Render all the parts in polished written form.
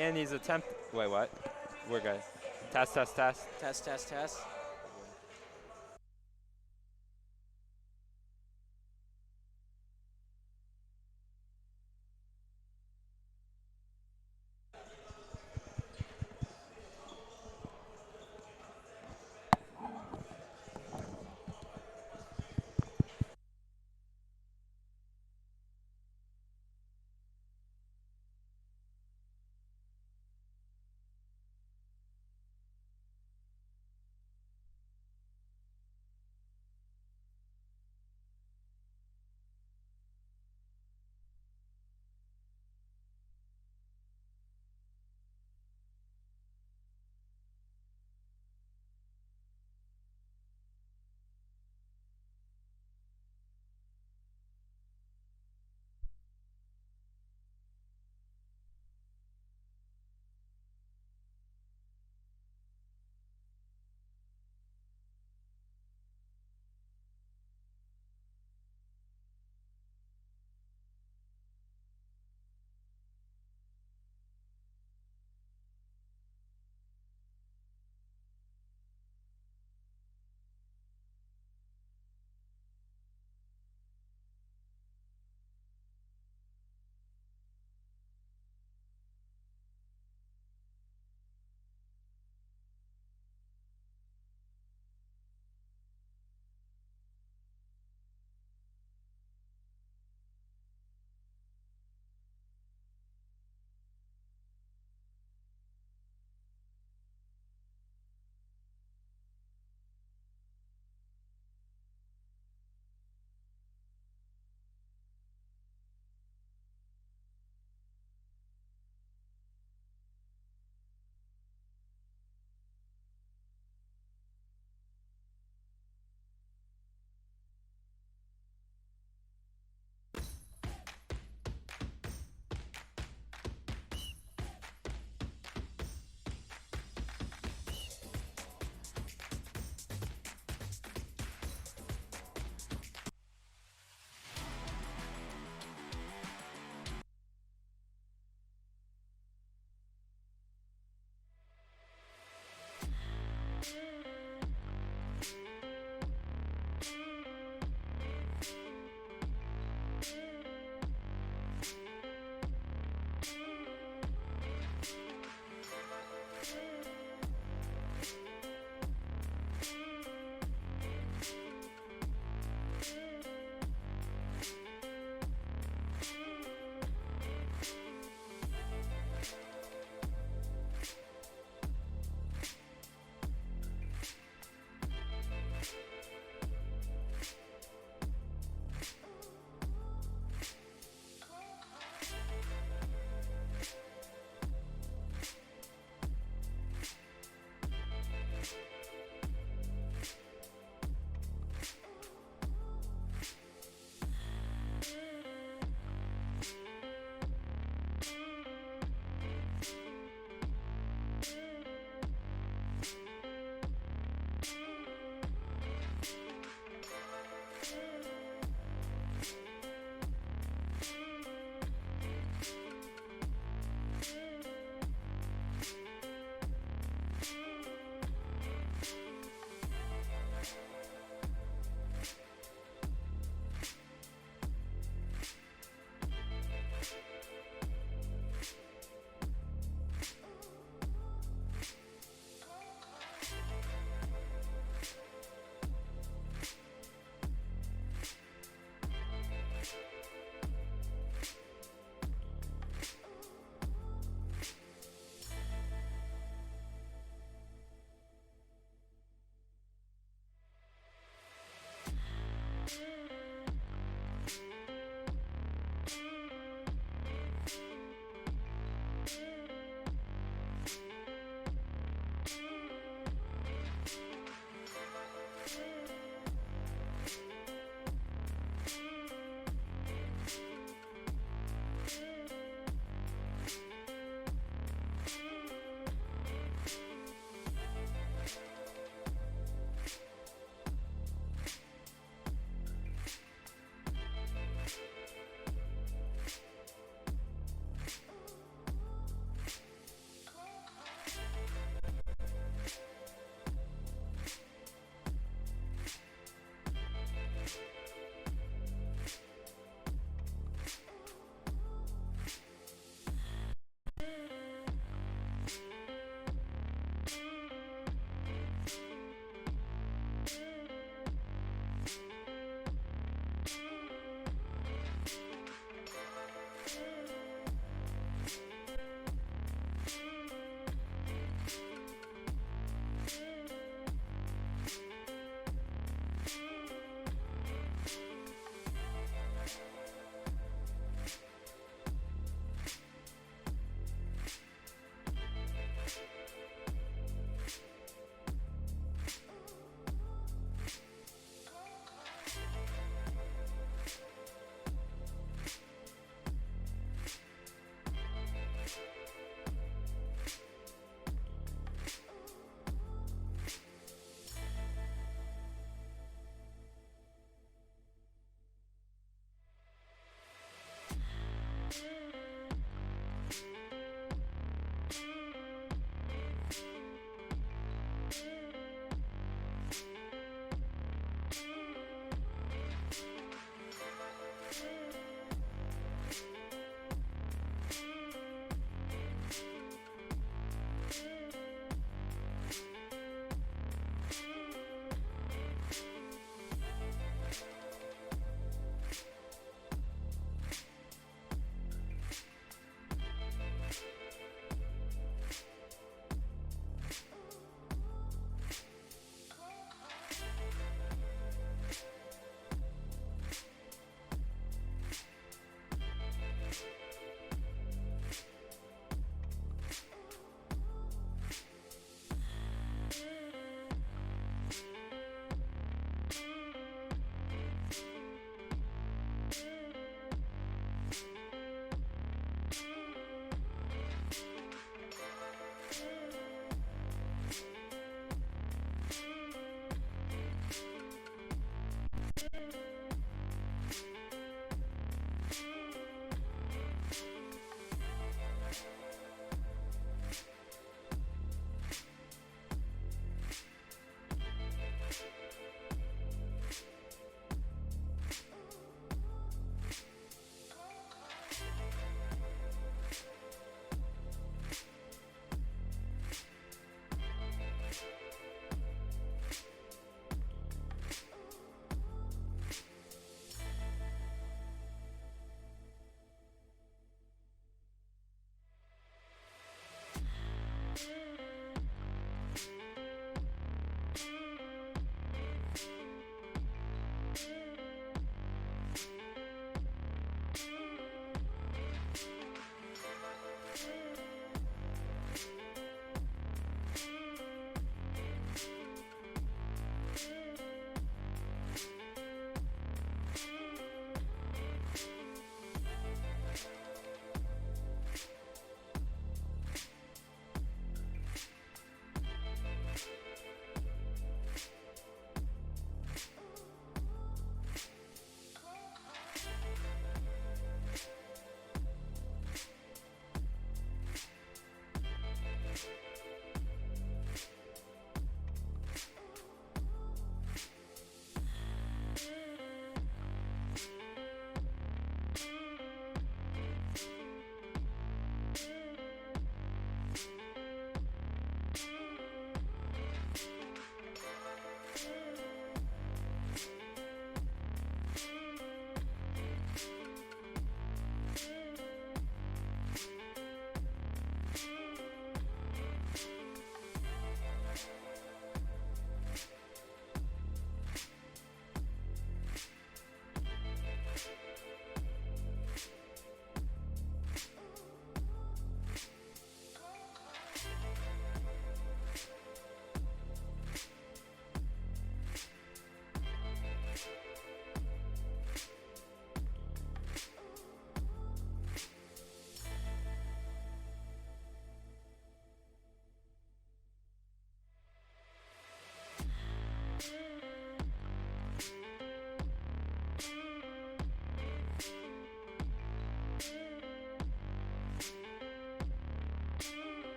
And he's wait, what? We're good. Test, test, test. Test, test, test.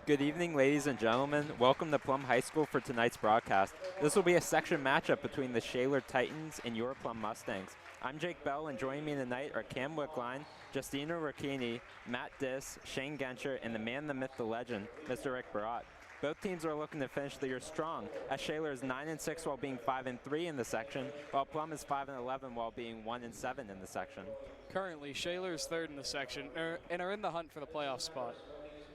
Good evening, ladies and gentlemen. Welcome to Plum High School for tonight's broadcast. This will be a section matchup between the Shaler Titans and your Plum Mustangs. I'm Jake Bell, and joining me tonight are Cam Wickline, Justina Ricchini, Matt Diss, Shane Genscher, and the man, the myth, the legend, Mr. Rick Barat. Both teams are looking to finish the year strong, as Shaler is 9-6 while being 5-3 in the section, while Plum is 5-11 while being 1-7 in the section. Currently, Shaler is third in the section and are in the hunt for the playoff spot.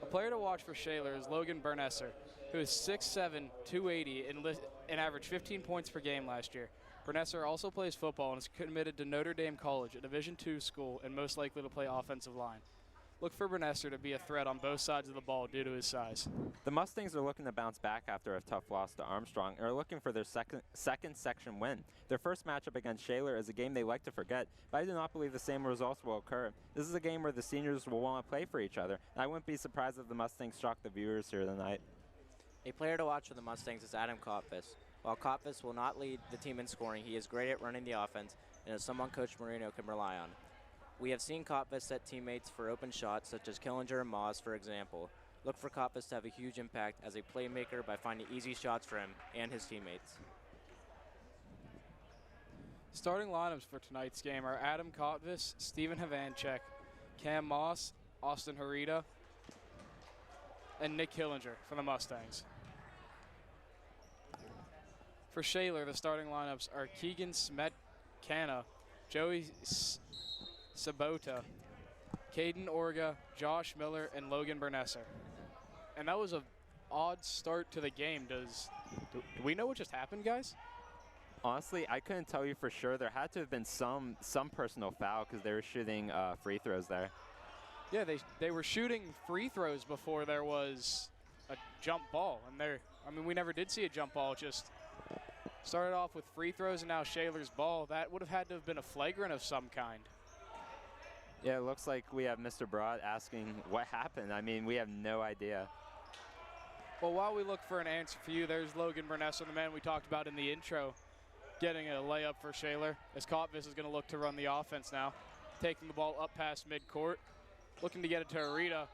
A player to watch for Shaler is Logan Bernesser, who is 6'7", 280, and averaged 15 points per game last year. Bernesser also plays football and is committed to Notre Dame College, a Division II school, and most likely to play offensive line. Look for Bernesser to be a threat on both sides of the ball due to his size. The Mustangs are looking to bounce back after a tough loss to Armstrong and are looking for their second section win. Their first matchup against Shaler is a game they like to forget, but I do not believe the same results will occur. This is a game where the seniors will want to play for each other, and I wouldn't be surprised if the Mustangs shock the viewers here tonight. A player to watch for the Mustangs is Adam Kotvis. While Kotvis will not lead the team in scoring, he is great at running the offense and is someone Coach Marino can rely on. We have seen Kotvis set teammates for open shots, such as Killinger and Moss, for example. Look for Kotvis to have a huge impact as a playmaker by finding easy shots for him and his teammates. Starting lineups for tonight's game are Adam Kotvis, Steven Havanchek, Cam Moss, Austin Harita, and Nick Killinger for the Mustangs. For Shaler, the starting lineups are Keegan Smetkana, Joey Sabota, Caden Orga, Josh Miller, and Logan Bernesser. And that was an odd start to the game. Do we know what just happened, guys? Honestly, I couldn't tell you for sure. There had to have been some personal foul because they were shooting free throws there. Yeah, they were shooting free throws before there was a jump ball. And we never did see a jump ball. It just started off with free throws and now Shaler's ball. That would have had to have been a flagrant of some kind. Yeah, it looks like we have Mr. Broad asking what happened. I mean, we have no idea. Well, while we look for an answer for you, there's Logan Bernesser, the man we talked about in the intro, getting a layup for Shaler, as Kotvis is going to look to run the offense now. Taking the ball up past midcourt, looking to get it to Arita.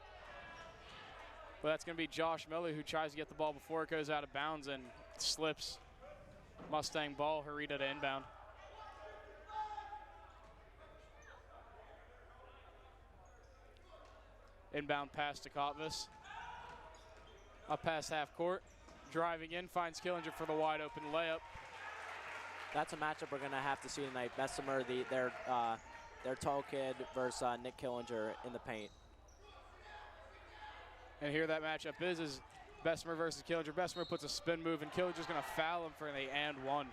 But that's going to be Josh Miller, who tries to get the ball before it goes out of bounds and slips. Mustang ball, Harita to inbound. Inbound pass to Kotvis. Up past half court. Driving in, finds Killinger for the wide open layup. That's a matchup we're going to have to see tonight. Bessemer, their tall kid, versus Nick Killinger in the paint. And here that matchup is Bessemer versus Killinger. Bessemer puts a spin move, and Killinger's going to foul him for the and one.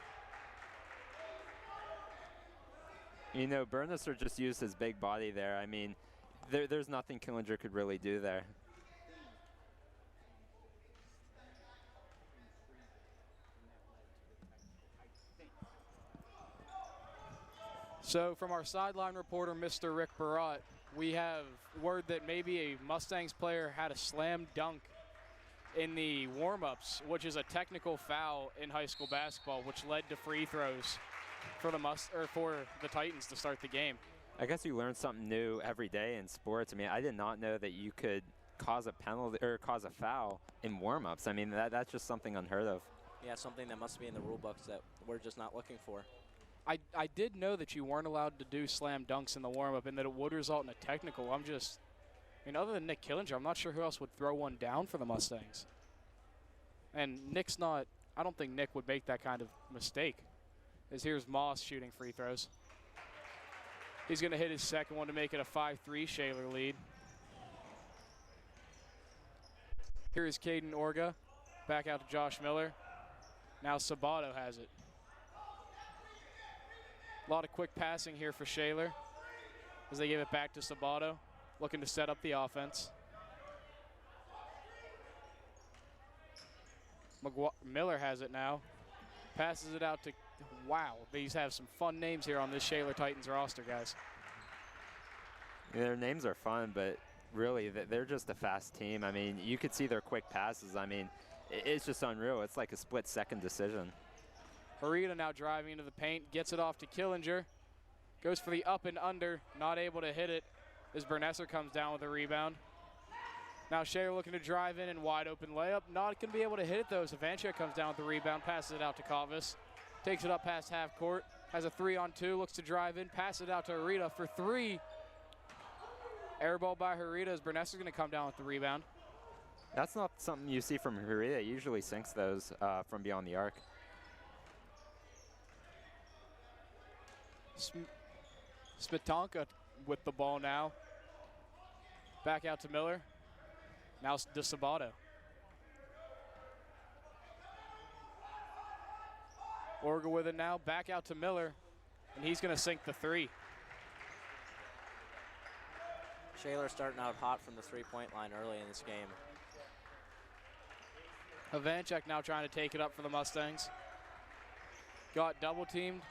You know, Bernesser just used his big body there. I mean, there's nothing Killinger could really do there. So from our sideline reporter, Mr. Rick Barat, we have word that maybe a Mustangs player had a slam dunk in the warm-ups, which is a technical foul in high school basketball, which led to free throws for the Titans to start the game. I guess you learn something new every day in sports. I mean, I did not know that you could cause a penalty or cause a foul in warm-ups. I mean, that's just something unheard of. Yeah, something that must be in the rule books that we're just not looking for. I did know that you weren't allowed to do slam dunks in the warm-up and that it would result in a technical. Other than Nick Killinger, I'm not sure who else would throw one down for the Mustangs. And I don't think Nick would make that kind of mistake. As here's Moss shooting free throws. He's going to hit his second one to make it a 5-3 Shaler lead. Here is Caden Orga. Back out to Josh Miller. Now Sabato has it. A lot of quick passing here for Shaler as they give it back to Sabato, looking to set up the offense. Miller has it now. Passes it out to, wow, these have some fun names here on this Shaler Titans roster, guys. Yeah, their names are fun, but really, they're just a fast team. I mean, you could see their quick passes. I mean, it's just unreal. It's like a split-second decision. Harita now driving into the paint, gets it off to Killinger. Goes for the up and under, not able to hit it as Bernesser comes down with a rebound. Now Shaler looking to drive in and wide open layup. Not going to be able to hit it though. Savanchek comes down with the rebound, passes it out to Kotvis. Takes it up past half court. Has a 3-on-2, looks to drive in, pass it out to Harita for 3. Air ball by Harita as Burness is going to come down with the rebound. That's not something you see from Harita. He usually sinks those from beyond the arc. Smetanka with the ball now. Back out to Miller. Now DeSabato. Orga with it now. Back out to Miller. And he's going to sink the 3. Shaler starting out hot from the three-point line early in this game. Havanchek now trying to take it up for the Mustangs. Got double teamed.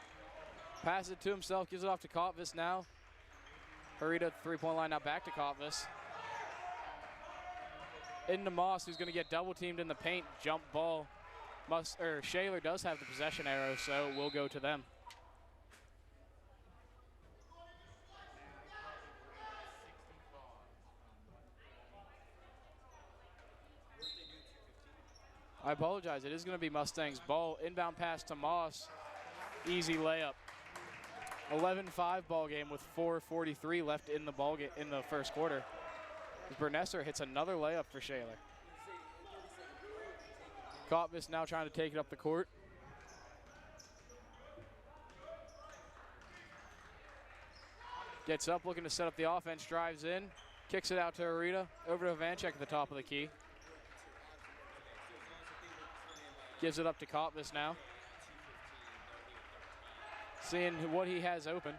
Passes it to himself, gives it off to Kotvis now. Harita at the three-point line, now back to Kotvis. Into Moss, who's going to get double teamed in the paint. Jump ball. Shaler does have the possession arrow, so we'll go to them. I apologize. It is going to be Mustangs ball. Inbound pass to Moss. Easy layup. 11-5 ball game with 4:43 left in the ball in the first quarter. Bernesser hits another layup for Shaler. Kotvis now trying to take it up the court. Gets up, looking to set up the offense, drives in, kicks it out to Harita, over to Vanchek at the top of the key. Gives it up to Kotvis now. Seeing what he has open.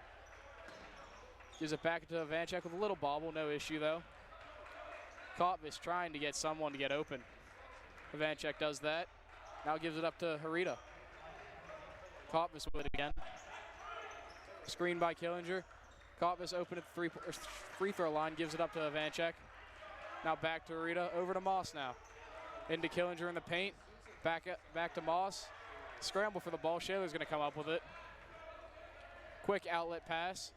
Gives it back to Vanchek with a little bobble, no issue though. Kotvis trying to get someone to get open. Vanchek does that. Now gives it up to Harita. Kotvis with it again. Screen by Killinger. Kotvis open at the free throw line, gives it up to Vanchek. Now back to Harita, over to Moss now. Into Killinger in the paint. Back to Moss. Scramble for the ball. Shaler's going to come up with it. Quick outlet pass.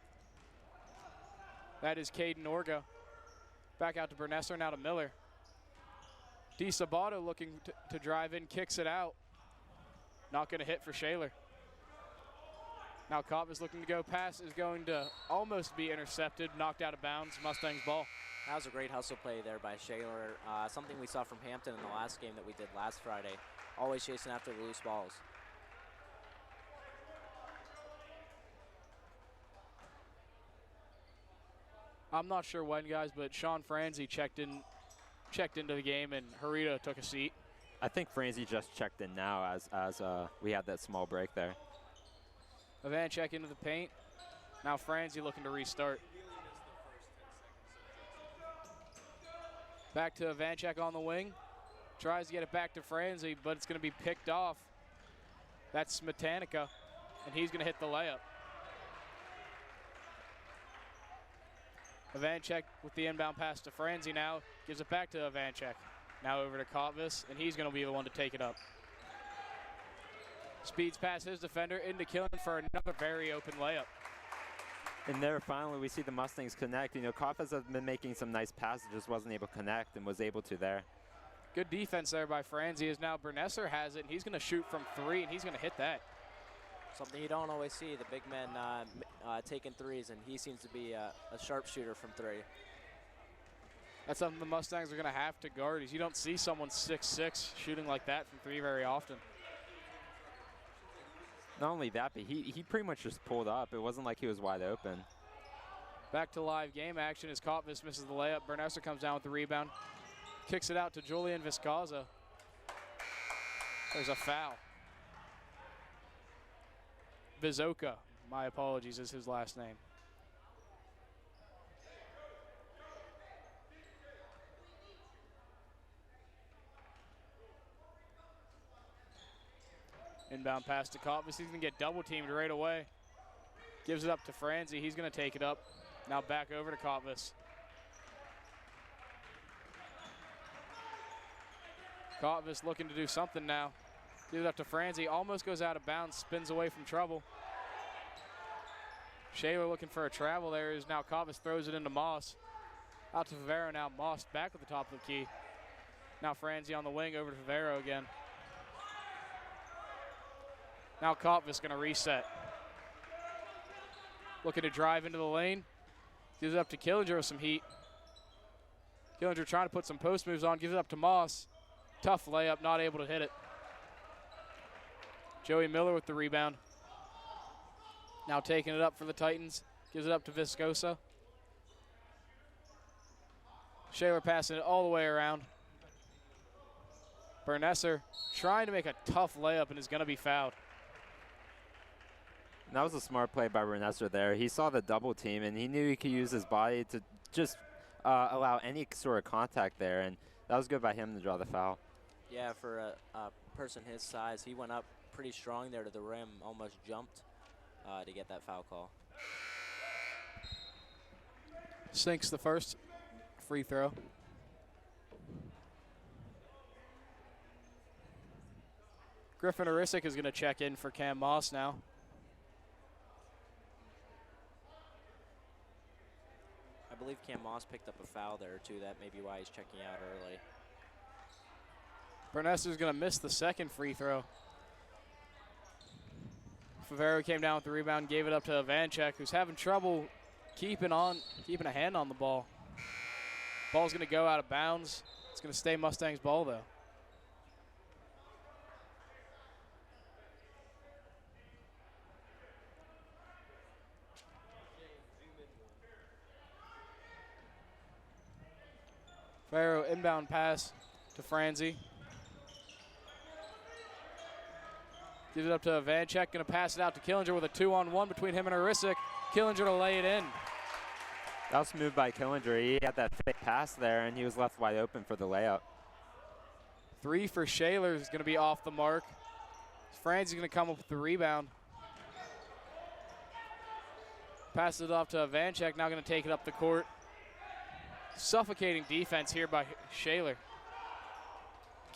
That is Caden Orga. Back out to Bernesser, now to Miller. DeSabato looking to drive in, kicks it out. Not going to hit for Shaler. Now Kotvis looking to go pass, is going to almost be intercepted, knocked out of bounds. Mustangs ball. That was a great hustle play there by Shaler. Something we saw from Hampton in the last game that we did last Friday. Always chasing after the loose balls. I'm not sure when, guys, but Sean Franzi checked into the game, and Harita took a seat. I think Franzi just checked in now as we had that small break there. Vanchek into the paint. Now Franzi looking to restart. Back to Vanchek on the wing. Tries to get it back to Franzi, but it's going to be picked off. That's Smetanica, and he's going to hit the layup. Vanchek with the inbound pass to Franzi now. Gives it back to Vanchek. Now over to Kotvis, and he's going to be the one to take it up. Speeds past his defender into Killen for another very open layup. And there, finally, we see the Mustangs connect. You know, Kotvis has been making some nice passes, just wasn't able to connect and was able to there. Good defense there by Franzi, as now Bernesser has it, and he's going to shoot from 3, and he's going to hit that. Something you don't always see, the big men taking threes, and he seems to be a sharpshooter from 3. That's something the Mustangs are going to have to guard, is you don't see someone 6'6" shooting like that from 3 very often. Not only that, but he pretty much just pulled up. It wasn't like he was wide open. Back to live game action as Kotvis misses the layup. Bernesser comes down with the rebound. Kicks it out to Julian Viscaza. There's a foul. Vizoka, my apologies, is his last name. Inbound pass to Kotvis. He's going to get double teamed right away. Gives it up to Franzi. He's going to take it up. Now back over to Kotvis. Kotvis looking to do something now. Gives it up to Franzi. Almost goes out of bounds. Spins away from trouble. Shaler looking for a travel there. Is now Kotvis throws it into Moss. Out to Favero now. Moss back at the top of the key. Now Franzi on the wing over to Favero again. Now Kotvis going to reset. Looking to drive into the lane. Gives it up to Killinger with some heat. Killinger trying to put some post moves on. Gives it up to Moss. Tough layup, not able to hit it. Joey Miller with the rebound. Now taking it up for the Titans. Gives it up to Viscosa. Shaler passing it all the way around. Bernesser trying to make a tough layup and is going to be fouled. And that was a smart play by Bernesser there. He saw the double team, and he knew he could use his body to just allow any sort of contact there, and that was good by him to draw the foul. Yeah, for a person his size, he went up pretty strong there to the rim, almost jumped to get that foul call. Sinks the first free throw. Griffin Orisic is going to check in for Cam Moss now. I believe Cam Moss picked up a foul there too. That may be why he's checking out early. Bernesser's going to miss the second free throw. Favero came down with the rebound, gave it up to Vanchek, who's having trouble keeping a hand on the ball. Ball's going to go out of bounds. It's going to stay Mustangs ball though. Favero inbound pass to Franzi. Gives it up to Vanchek, going to pass it out to Killinger with a 2-on-1 between him and Orisic. Killinger to lay it in. That was smooth by Killinger. He had that fake pass there, and he was left wide open for the layup. 3 for Shaler is going to be off the mark. Franzi's going to come up with the rebound. Passes it off to Vanchek, now going to take it up the court. Suffocating defense here by Shaler.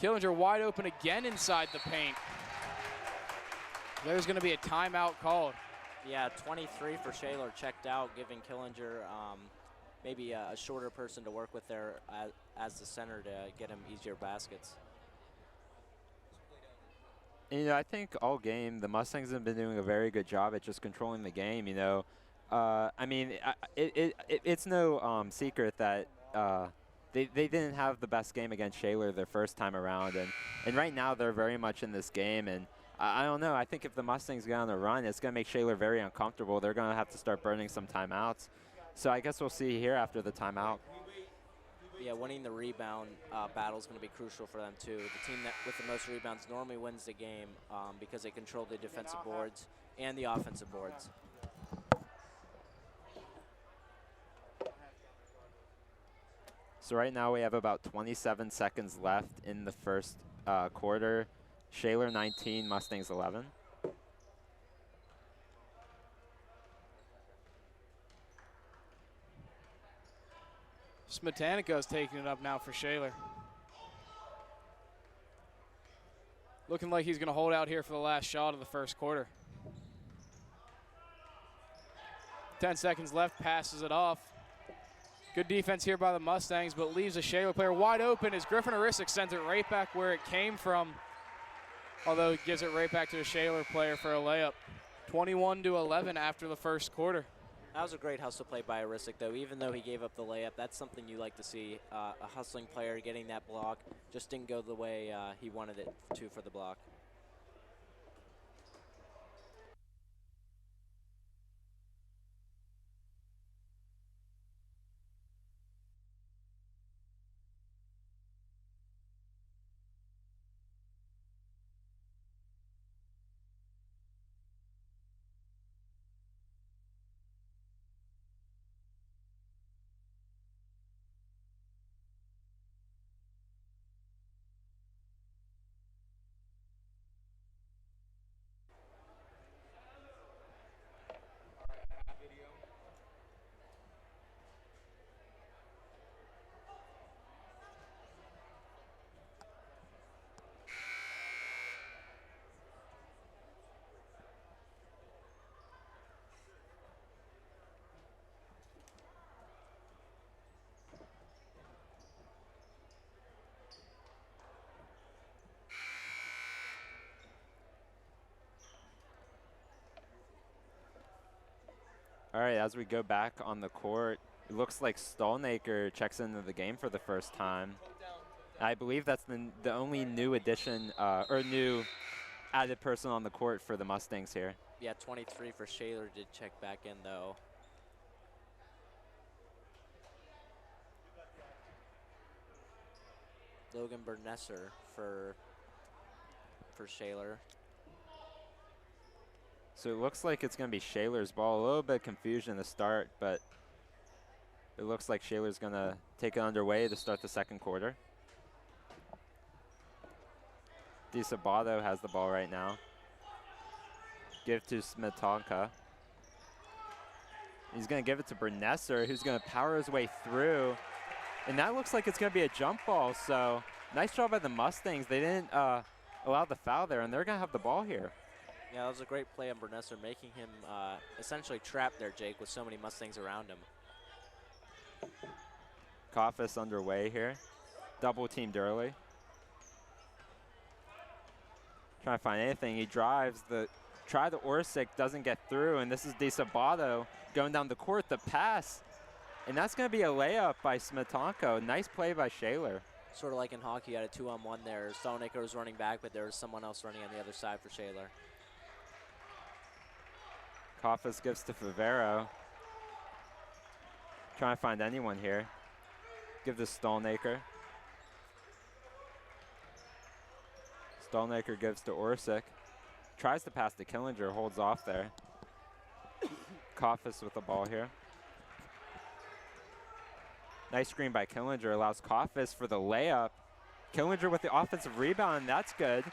Killinger wide open again inside the paint. There's going to be a timeout called. Yeah, 23 for Shaler checked out, giving Killinger maybe a shorter person to work with there as the center to get him easier baskets. And, I think all game the Mustangs have been doing a very good job at just controlling the game. I mean, it's no secret that they didn't have the best game against Shaler their first time around, and right now they're very much in this game. And I don't know. I think if the Mustangs get on a run, it's going to make Shaler very uncomfortable. They're going to have to start burning some timeouts. So I guess we'll see here after the timeout. Yeah, winning the rebound battle is going to be crucial for them too. The team that with the most rebounds normally wins the game because they control the defensive boards and the offensive boards. So right now we have about 27 seconds left in the first quarter. Shaler 19, Mustangs 11. Smetanico's taking it up now for Shaler. Looking like he's going to hold out here for the last shot of the first quarter. 10 seconds left, passes it off. Good defense here by the Mustangs, but leaves a Shaler player wide open as Griffin Orisic sends it right back where it came from, although he gives it right back to a Shaler player for a layup. 21-11 after the first quarter. That was a great hustle play by Orisic, though. Even though he gave up the layup, that's something you like to see. A hustling player getting that block just didn't go the way he wanted it to for the block. All right, as we go back on the court, it looks like Stolnaker checks into the game for the first time. I believe that's the only new addition or new added person on the court for the Mustangs here. Yeah, 23 for Shaler did check back in, though. Logan Bernesser for Shaler. So it looks like it's going to be Shaler's ball. A little bit of confusion to start, but it looks like Shaler's going to take it underway to start the second quarter. DiSabato has the ball right now. Give to Smetanka. He's going to give it to Bernesser, who's going to power his way through. And that looks like it's going to be a jump ball, so nice job by the Mustangs. They didn't allow the foul there, and they're going to have the ball here. Yeah, that was a great play on Bernesser, making him essentially trapped there, Jake, with so many Mustangs around him. Koffis underway here. Double teamed early. Trying to find anything. He drives. Try to Orsic, doesn't get through, and this is DiSabato going down the court. The pass, and that's going to be a layup by Smetanko. Nice play by Shaler. Sort of like in hockey, you had a 2-on-1 there. Stolnaker was running back, but there was someone else running on the other side for Shaler. Koffis gives to Favero. Trying to find anyone here. Give to Stolnaker. Stolnaker gives to Orsic. Tries to pass to Killinger, holds off there. Koffis with the ball here. Nice screen by Killinger, allows Koffis for the layup. Killinger with the offensive rebound, that's good.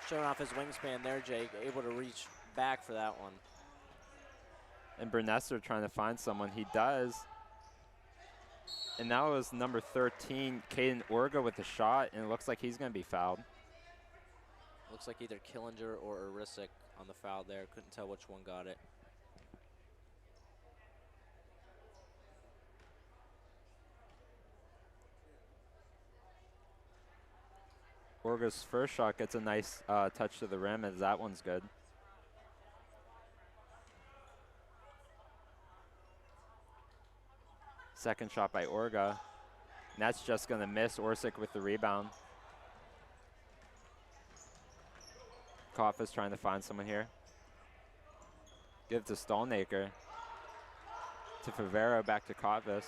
Showing off his wingspan there, Jake, able to reach back for that one. And Bernesser trying to find someone, he does. And that was number 13, Caden Orga with the shot, and it looks like he's gonna be fouled. Looks like either Killinger or Orisic on the foul there. Couldn't tell which one got it. Orga's first shot gets a nice touch to the rim, as that one's good. Second shot by Orga. And that's just gonna miss. Orsic with the rebound. Koffis trying to find someone here. Give to Stolnaker. To Favero, back to Koffis.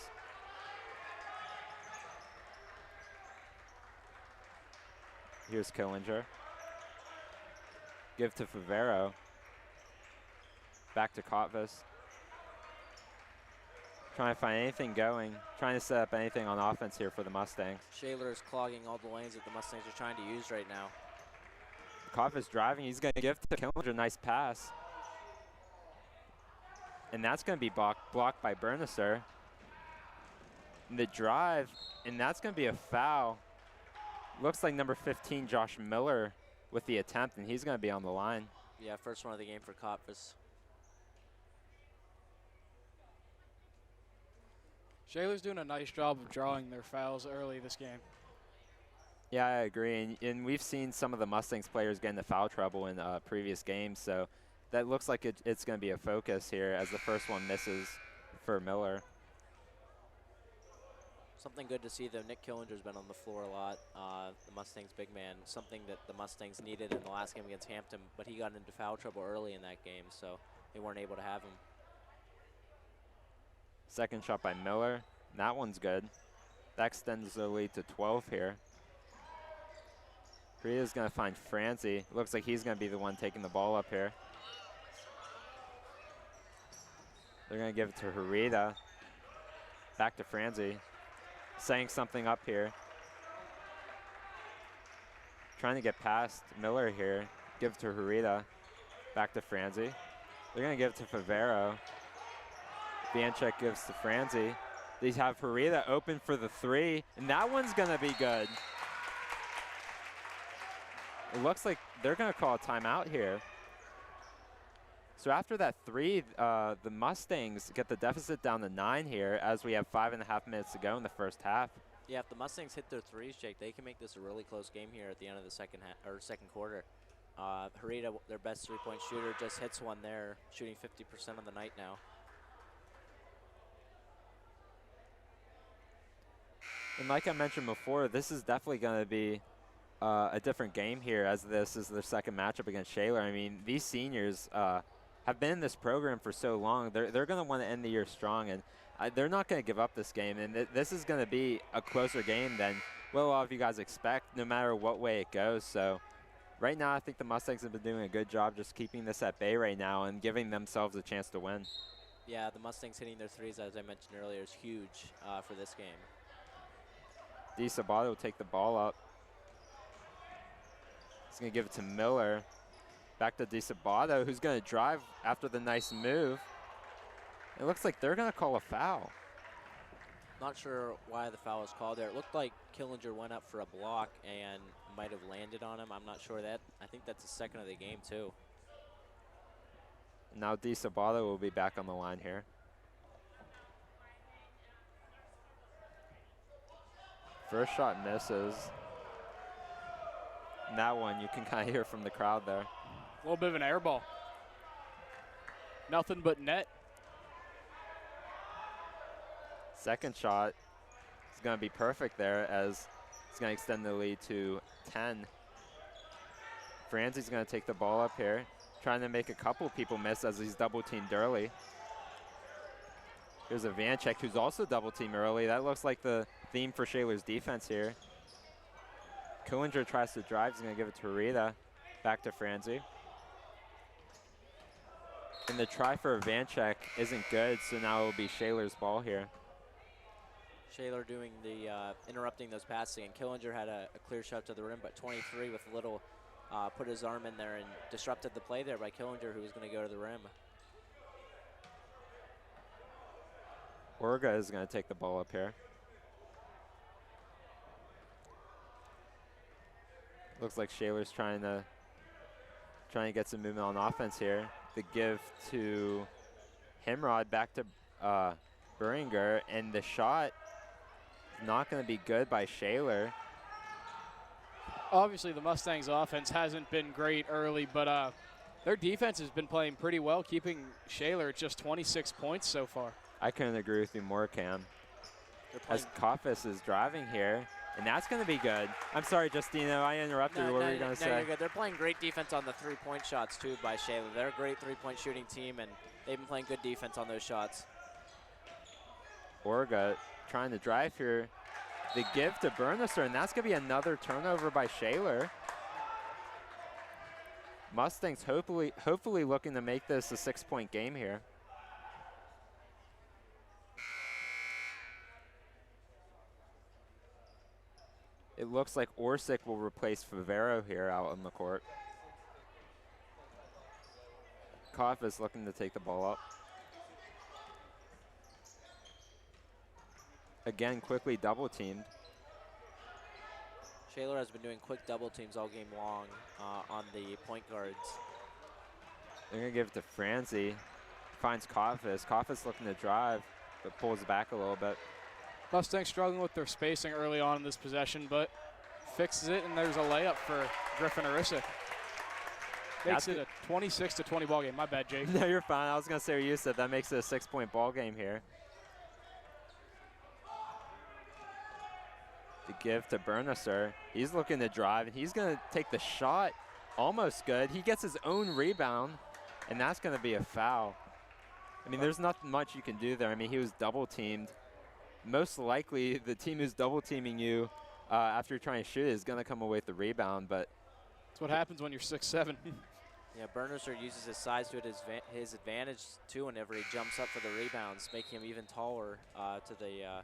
Here's Killinger. Give to Favero. Back to Koffis. Trying to find anything going. Trying to set up anything on offense here for the Mustangs. Shaler is clogging all the lanes that the Mustangs are trying to use right now. Koffis driving. He's going to give to Killinger. Nice pass. And that's going to be blocked by Bernesser. And the drive, and that's going to be a foul. Looks like number 15, Josh Miller, with the attempt, and he's going to be on the line. Yeah, first one of the game for Koffis. Shaler's doing a nice job of drawing their fouls early this game. Yeah, I agree. And we've seen some of the Mustangs players get into foul trouble in previous games, so that looks like it's going to be a focus here as the first one misses for Miller. Something good to see, though. Nick Killinger's been on the floor a lot. The Mustangs' big man, something that the Mustangs needed in the last game against Hampton, but he got into foul trouble early in that game, so they weren't able to have him. Second shot by Miller. That one's good. That extends the lead to 12 here. Korea's going to find Franzi. Looks like he's going to be the one taking the ball up here. They're going to give it to Harita. Back to Franzi. Setting something up here. Trying to get past Miller here. Give it to Harita. Back to Franzi. They're going to give it to Favero. Bianchek gives to Franzi. They have Harita open for the three, and that one's going to be good. It looks like they're going to call a timeout here. So after that three, the Mustangs get the deficit down to 9 here as we have 5.5 minutes to go in the first half. Yeah, if the Mustangs hit their threes, Jake, they can make this a really close game here at the end of the second quarter. Harita, their best three-point shooter, just hits one there, shooting 50% on the night now. And like I mentioned before, this is definitely going to be a different game here, as this is their second matchup against Shaler. I mean, these seniors have been in this program for so long. They're going to want to end the year strong, and they're not going to give up this game. And this is going to be a closer game than what a lot of you guys expect, no matter what way it goes. So right now, I think the Mustangs have been doing a good job just keeping this at bay right now and giving themselves a chance to win. Yeah, the Mustangs hitting their threes, as I mentioned earlier, is huge for this game. DeSabato will take the ball up. He's going to give it to Miller. Back to DeSabato, who's going to drive after the nice move. It looks like they're going to call a foul. Not sure why the foul was called there. It looked like Killinger went up for a block and might have landed on him. I'm not sure that. I think that's the second of the game, too. Now DeSabato will be back on the line here. First shot misses. And that one you can kind of hear from the crowd there. A little bit of an air ball. Nothing but net. Second shot is going to be perfect there, as it's going to extend the lead to 10. Franzi's going to take the ball up here, trying to make a couple people miss as he's double teamed early. Here's a Vanchek who's also double teamed early. That looks like the theme for Shaler's defense here. Killinger tries to drive. He's going to give it to Rita. Back to Franzi. And the try for Vanchek isn't good, so now it will be Shaler's ball here. Shaler doing the interrupting those passing, and Killinger had a clear shot to the rim, but 23 with a little put his arm in there and disrupted the play there by Killinger, who was going to go to the rim. Orga is going to take the ball up here. Looks like Shaler's trying to get some movement on offense here. The give to Himrod, back to Beringer, and the shot is not going to be good by Shaler. Obviously, the Mustangs' offense hasn't been great early, but their defense has been playing pretty well, keeping Shaler at just 26 points so far. I couldn't agree with you more, Cam. As Koffis is driving here, and that's going to be good. I'm sorry, Justino, I interrupted you. What were you going to say? No, you're good. They're playing great defense on the three-point shots, too, by Shaler. They're a great three-point shooting team, and they've been playing good defense on those shots. Orga trying to drive here. The give to Bernister, and that's going to be another turnover by Shaler. Mustangs hopefully looking to make this a 6-point game here. It looks like Orsic will replace Favero here out on the court. Koff is looking to take the ball up. Again, quickly double teamed. Shaler has been doing quick double teams all game long on the point guards. They're going to give it to Franzi. Finds Koffis. Koffis looking to drive, but pulls back a little bit. Mustangs struggling with their spacing early on in this possession, but fixes it, and there's a layup for Griffin Arisic. Makes it a 26-20 ball game. My bad, Jake. No, you're fine. I was going to say what you said. That makes it a 6-point ball game here. The give to Bernister. He's looking to drive, and he's going to take the shot. Almost good. He gets his own rebound, and that's going to be a foul. I mean, there's not much you can do there. I mean, he was double teamed. Most likely, the team who's double teaming you after you're trying to shoot it is going to come away with the rebound, but that's what happens when you're 6'7". Yeah, Bernister uses his size to his advantage, too, whenever he jumps up for the rebounds, making him even taller to the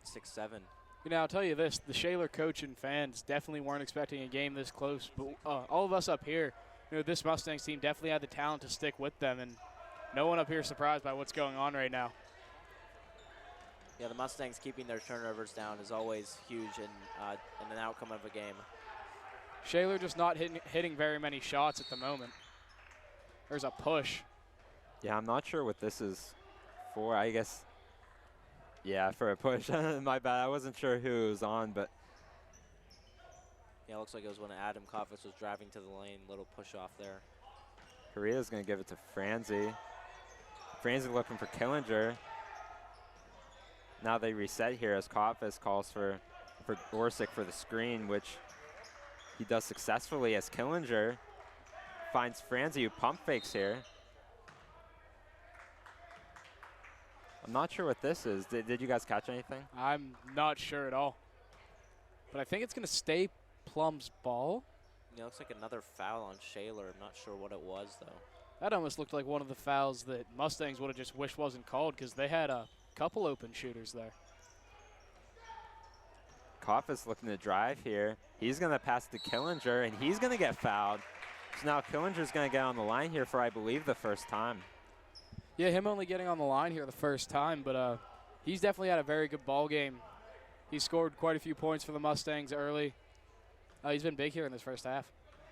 6'7". You know, I'll tell you this, the Shaler coach and fans definitely weren't expecting a game this close, but all of us up here, you know, this Mustangs team definitely had the talent to stick with them, and no one up here is surprised by what's going on right now. Yeah, the Mustangs keeping their turnovers down is always huge in an outcome of a game. Shaler just not hitting very many shots at the moment. There's a push. yeah, I'm not sure what this is for. I guess, yeah, for a push. My bad. I wasn't sure who it was on, but yeah, it looks like it was when Adam Koffis was driving to the lane. Little push off there. Korea's going to give it to Franzi. Franzi looking for Killinger. Now they reset here as Kotvis calls for Gorsick for the screen, which he does successfully as Killinger finds Franzi, who pump fakes here. I'm not sure what this is. Did you guys catch anything? I'm not sure at all. But I think it's going to stay Plum's ball. Yeah, looks like another foul on Shaler. I'm not sure what it was, though. That almost looked like one of the fouls that Mustangs would have just wished wasn't called because they had a couple open shooters there. Kotvis looking to drive here. He's going to pass to Killinger, and he's going to get fouled. So now Killinger's going to get on the line here for, I believe, the first time. Yeah, him only getting on the line here the first time, but he's definitely had a very good ball game. He scored quite a few points for the Mustangs early. He's been big here in this first half.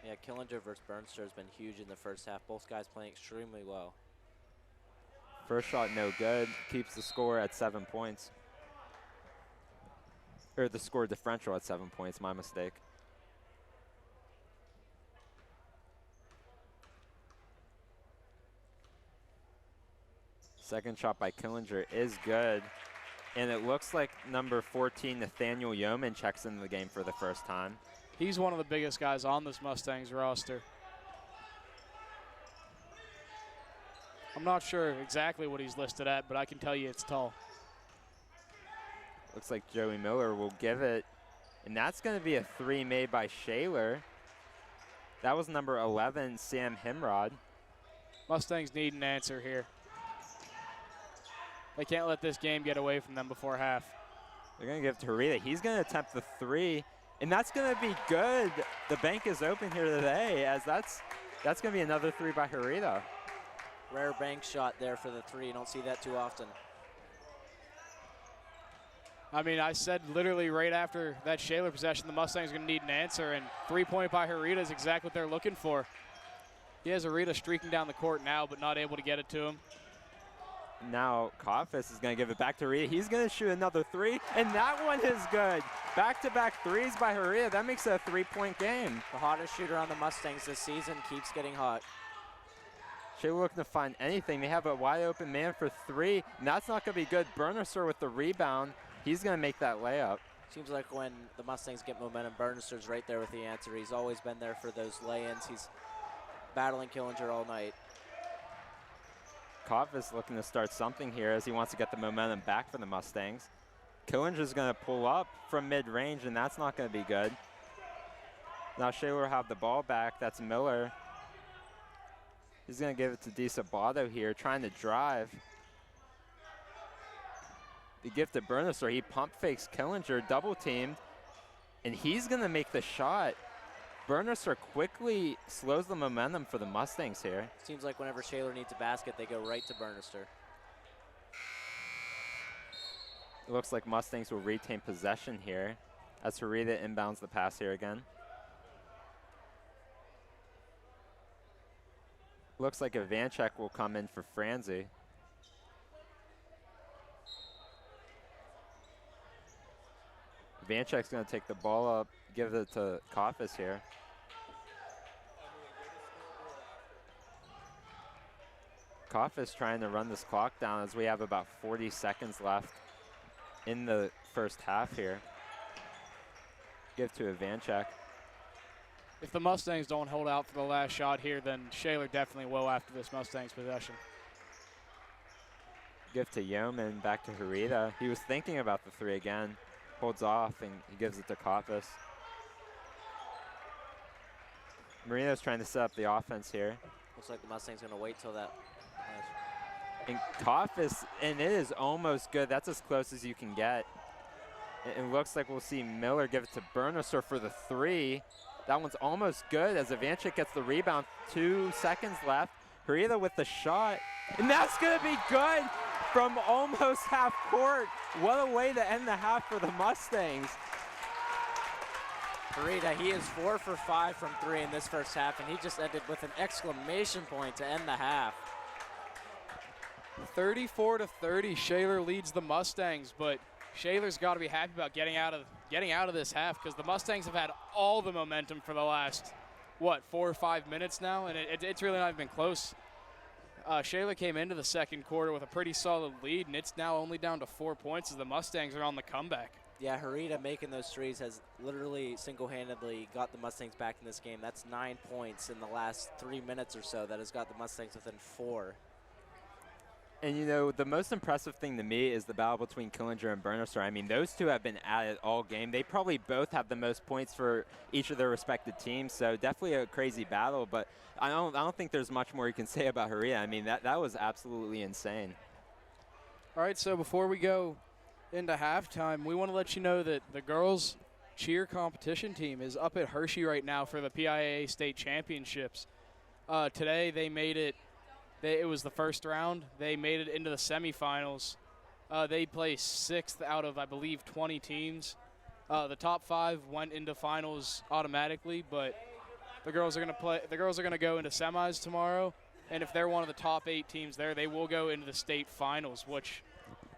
Yeah, Killinger versus Bernster has been huge in the first half. Both guys playing extremely well. First shot no good. Keeps the score at 7 points. Or the score differential at 7 points, my mistake. Second shot by Killinger is good. And it looks like number 14, Nathaniel Yeoman, checks into the game for the first time. He's one of the biggest guys on this Mustangs roster. I'm not sure exactly what he's listed at, but I can tell you it's tall. Looks like Joey Miller will give it. And that's going to be a three made by Shaler. That was number 11, Sam Himrod. Mustangs need an answer here. They can't let this game get away from them before half. They're going to give it to Harita. He's going to attempt the three, and that's going to be good. The bank is open here today, as that's going to be another three by Harita. Rare bank shot there for the three. You don't see that too often. I mean, I said literally right after that Shaler possession, the Mustangs are going to need an answer, and three-point by Harita is exactly what they're looking for. He has Harita streaking down the court now, but not able to get it to him. Now Kotvis is going to give it back to Harita. He's going to shoot another three, and that one is good. Back-to-back threes by Harita. That makes it a three-point game. The hottest shooter on the Mustangs this season keeps getting hot. Shaler looking to find anything. They have a wide-open man for three, and that's not going to be good. Bernicer with the rebound. He's going to make that layup. Seems like when the Mustangs get momentum, Bernicer's right there with the answer. He's always been there for those lay-ins. He's battling Killinger all night. Kotvis looking to start something here as he wants to get the momentum back for the Mustangs. Killinger's going to pull up from mid-range, and that's not going to be good. Now Shaler will have the ball back. That's Miller. He's going to give it to DeSabato here, trying to drive. The gift to Bernicer. He pump fakes Killinger, double teamed, and he's going to make the shot. Bernicer quickly slows the momentum for the Mustangs here. Seems like whenever Shaler needs a basket, they go right to Bernicer. It looks like Mustangs will retain possession here as Harita inbounds the pass here again. Looks like Ivanchek will come in for Franzi. Ivanchek's going to take the ball up, give it to Kotvis here. Kotvis trying to run this clock down as we have about 40 seconds left in the first half here. Give to Ivanchek. If the Mustangs don't hold out for the last shot here, then Shaler definitely will after this Mustangs possession. Give to Yeoman, back to Harita. He was thinking about the three again. Holds off, and he gives it to Kotvis. Marino's trying to set up the offense here. Looks like the Mustangs going to wait till that. And Kotvis, and it is almost good. That's as close as you can get. It looks like we'll see Miller give it to Bernicer for the three. That one's almost good as Ivanchek gets the rebound. 2 seconds left. Harita with the shot. And that's going to be good from almost half court. What a way to end the half for the Mustangs. Harita, he is 4 for 5 from 3 in this first half, and he just ended with an exclamation point to end the half. 34-30, Shaler leads the Mustangs, but Shaler's got to be happy about getting out of this half because the Mustangs have had all the momentum for the last, 4 or 5 minutes now, and it's really not even been close. Shaler came into the second quarter with a pretty solid lead, and it's now only down to 4 points as the Mustangs are on the comeback. Yeah, Harita making those threes has literally single-handedly got the Mustangs back in this game. That's 9 points in the last 3 minutes or so that has got the Mustangs within 4. And, you know, the most impressive thing to me is the battle between Killinger and Burner. I mean, those two have been at it all game. They probably both have the most points for each of their respective teams, so definitely a crazy battle. But I don't think there's much more you can say about Harita. I mean, that was absolutely insane. All right, so before we go into halftime, we want to let you know that the girls cheer competition team is up at Hershey right now for the PIAA state championships. Today they made it. It was the first round. They made it into the semifinals. They placed 6th out of, I believe, 20 teams. The top 5 went into finals automatically, but the girls are going to play. The girls are going to go into semis tomorrow, and if they're one of the top 8 teams there, they will go into the state finals. Which,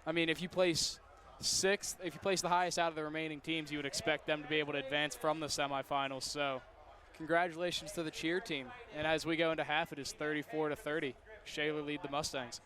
I mean, if you place 6th, if you place the highest out of the remaining teams, you would expect them to be able to advance from the semifinals. So, congratulations to the cheer team. And as we go into half, it is 34-30. Shaler lead the Mustangs.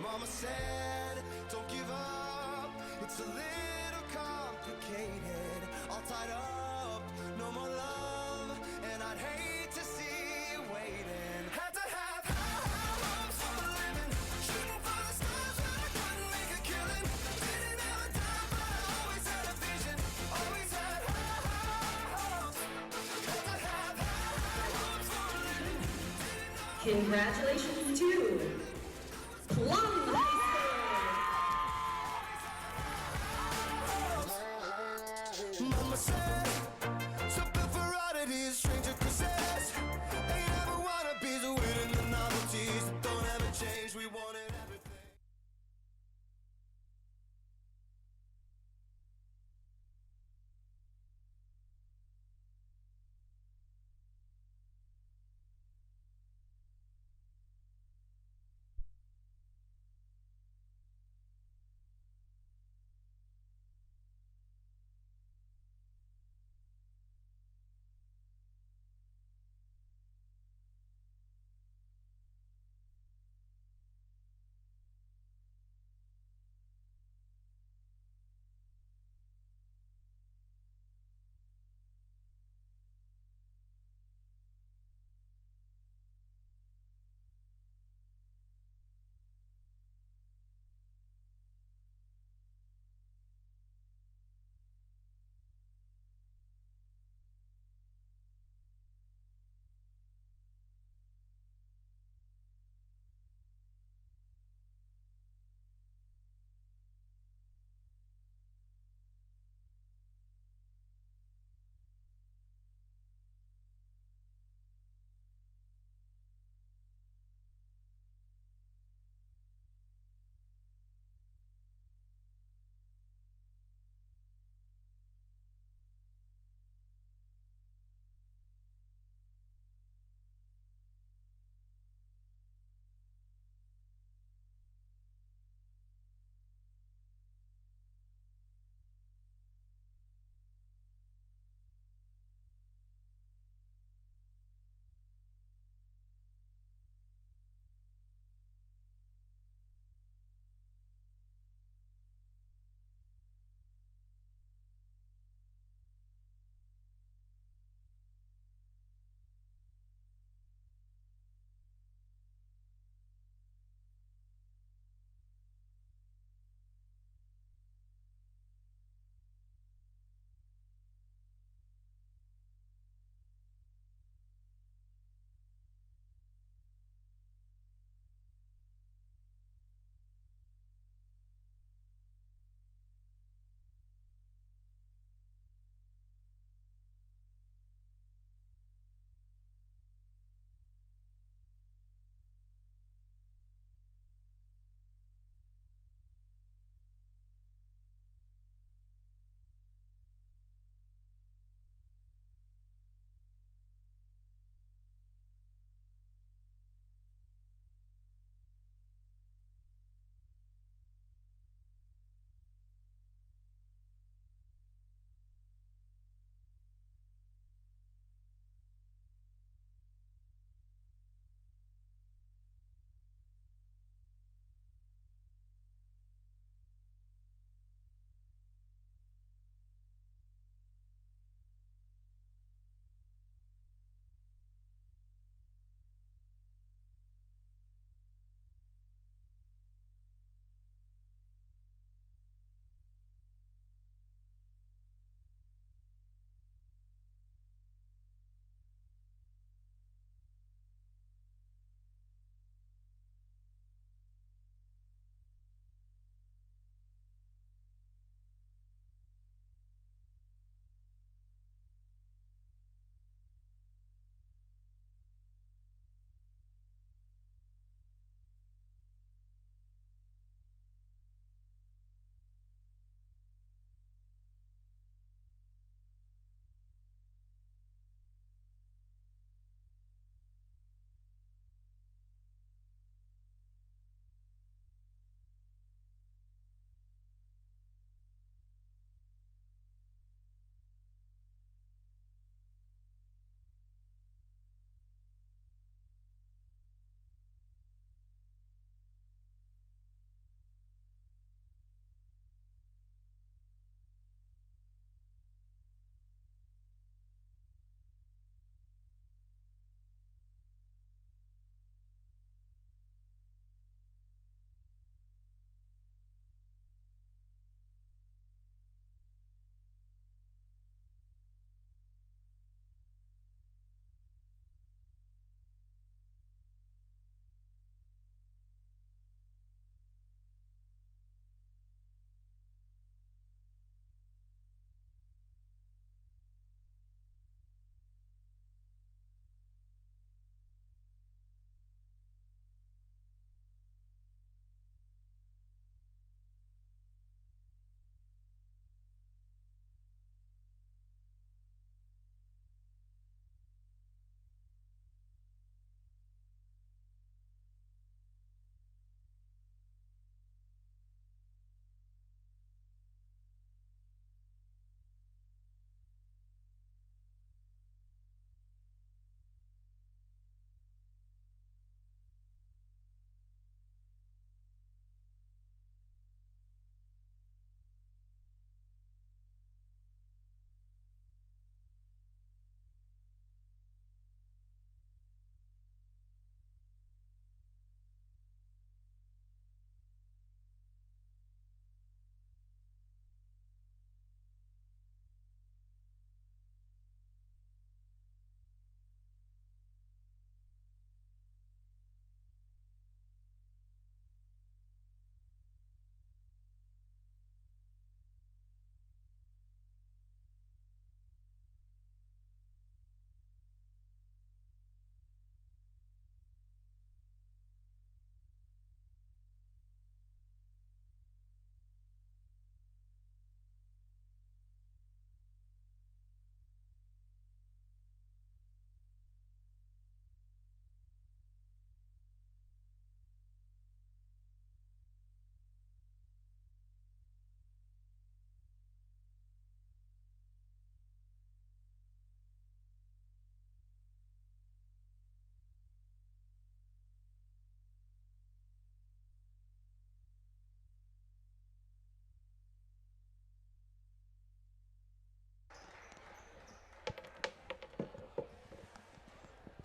Mama said, don't give up, it's a little complicated, all tied up, no more love, and I'd hate to see you waiting. Had to have high hopes for a living, shooting for the stars when I couldn't make a killing, didn't have a dime but I always had a vision, always had high hopes, had to have high hopes for a living. Congratulations to Plum High School. Mama said, something for oddities, stranger crusades. Ain't ever wanna be the winning the novelties that don't ever change. We wanted everything.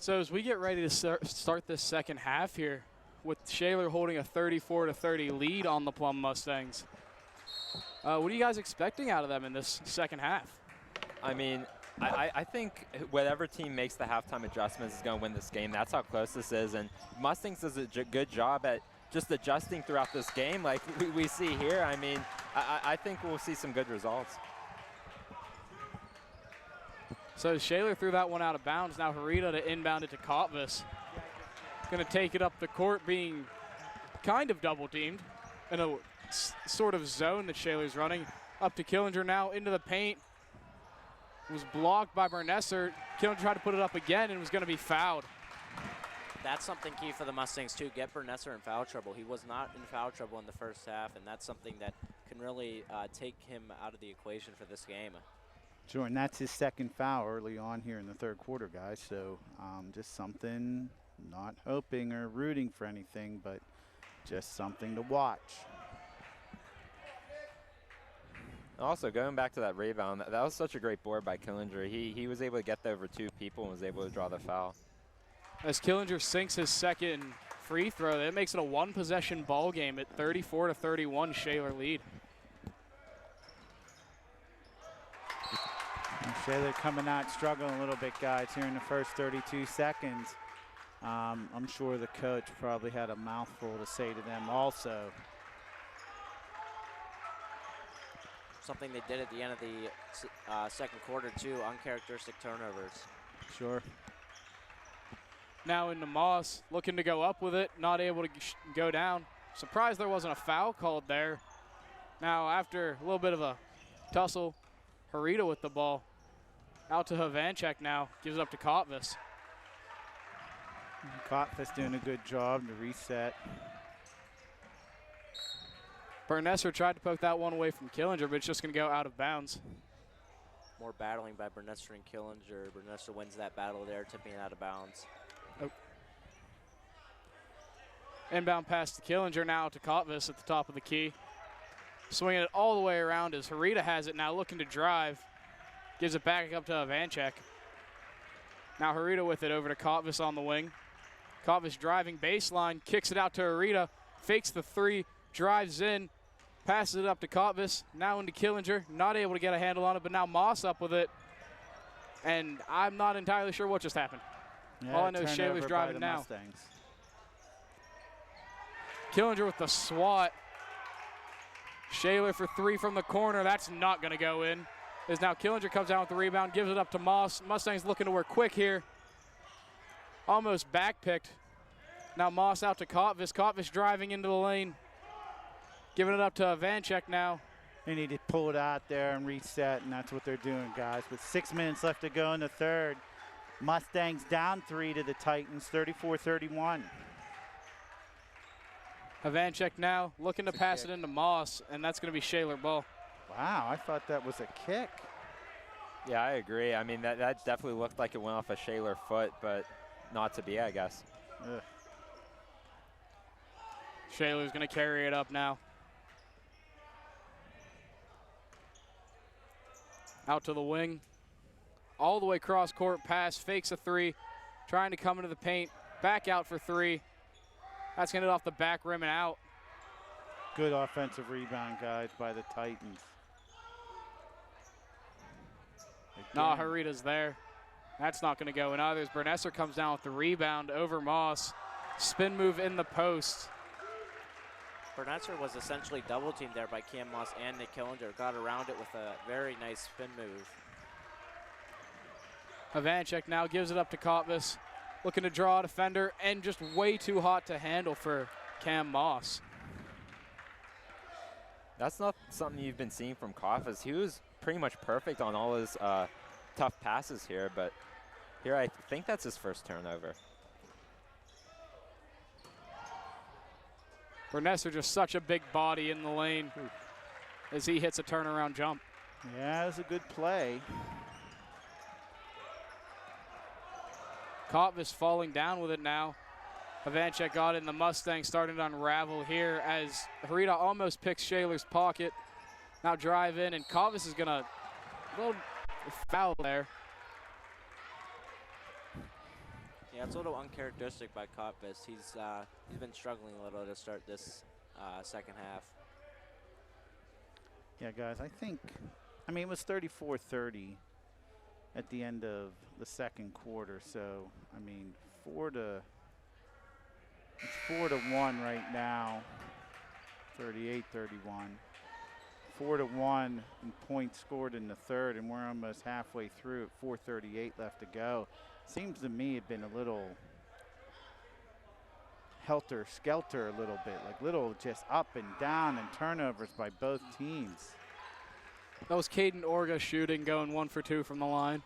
So as we get ready to start this second half here, with Shaler holding a 34-30 lead on the Plum Mustangs, what are you guys expecting out of them in this second half? I mean, I think whatever team makes the halftime adjustments is going to win this game. That's how close this is. And Mustangs does a good job at just adjusting throughout this game like we see here. I mean, I think we'll see some good results. So Shaler threw that one out of bounds. Now Harita to inbound it to Kotvis. Going to take it up the court, being kind of double teamed in a sort of zone that Shaler's running. Up to Killinger now into the paint. Was blocked by Bernesser. Killinger tried to put it up again and was going to be fouled. That's something key for the Mustangs too. Get Bernesser in foul trouble. He was not in foul trouble in the first half, and that's something that can really take him out of the equation for this game. Jordan, that's his second foul early on here in the third quarter, guys. So just something, not hoping or rooting for anything, but just something to watch. Also, going back to that rebound, that was such a great board by Killinger. He was able to get there over two people and was able to draw the foul. As Killinger sinks his second free throw, that makes it a one-possession ball game at 34-31 Shaler lead. And Shaler coming out struggling a little bit, guys, here in the first 32 seconds. I'm sure the coach probably had a mouthful to say to them also. Something they did at the end of the second quarter too, uncharacteristic turnovers. Sure. Now into Moss, looking to go up with it, not able to go down. Surprised there wasn't a foul called there. Now after a little bit of a tussle, Harita with the ball. Out to Havanchek now, gives it up to Kotvis. Kotvis doing a good job to reset. Bernesser tried to poke that one away from Killinger, but it's just going to go out of bounds. More battling by Bernesser and Killinger. Bernesser wins that battle there, tipping it out of bounds. Oh. Inbound pass to Killinger, now to Kotvis at the top of the key. Swinging it all the way around as Harita has it now, looking to drive. Gives it back up to Havanchek. Now Harita with it over to Kotvis on the wing. Kotvis driving baseline, kicks it out to Harita, fakes the three, drives in, passes it up to Kotvis, now into Killinger, not able to get a handle on it, but now Moss up with it. And I'm not entirely sure what just happened. Yeah, all I know is Shaler's driving now. Mustangs. Killinger with the swat. Shaler for three from the corner, that's not gonna go in. As now Killinger comes down with the rebound, gives it up to Moss. Mustangs looking to work quick here. Almost backpicked. Now Moss out to Kotvis. Kotvis driving into the lane. Giving it up to Havanchek now. They need to pull it out there and reset, and that's what they're doing, guys. With 6 minutes left to go in the third, Mustangs down 3 to the Titans, 34-31. Havanchek now looking to pass it into Moss, and that's going to be Shaler ball. Wow, I thought that was a kick. Yeah, I agree. I mean, that definitely looked like it went off a Shaler foot, but not to be, I guess. Ugh. Shaler's going to carry it up now. Out to the wing. All the way cross court pass, fakes a three. Trying to come into the paint. Back out for three. That's going to get off the back rim and out. Good offensive rebound, guys, by the Titans. Nah, Harita's there. That's not going to go in either. As Bernesser comes down with the rebound over Moss. Spin move in the post. Bernesser was essentially double teamed there by Cam Moss and Nick Killinger. Got around it with a very nice spin move. Havanchek now gives it up to Kotvis. Looking to draw a defender and just way too hot to handle for Cam Moss. That's not something you've been seeing from Kotvis. He was pretty much perfect on all his tough passes here, but here I think that's his first turnover. Bernesser just such a big body in the lane as he hits a turnaround jump. Yeah, it was a good play. Kotvis falling down with it now. Havanchek got it, and the Mustangs starting to unravel here as Harita almost picks Shaler's pocket. Now drive in, and Kotvis is going to little foul there. Yeah, it's a little uncharacteristic by Kotvis. He's been struggling a little to start this second half. Yeah, guys, I mean, it was 34-30 at the end of the second quarter. So, I mean, it's 4-1 right now, 38-31. 4-1 in points scored in the third, and we're almost halfway through at 4:38 left to go. Seems to me it's been a little helter-skelter a little bit, like little just up and down and turnovers by both teams. That was Caden Orga shooting, going 1 for 2 from the line.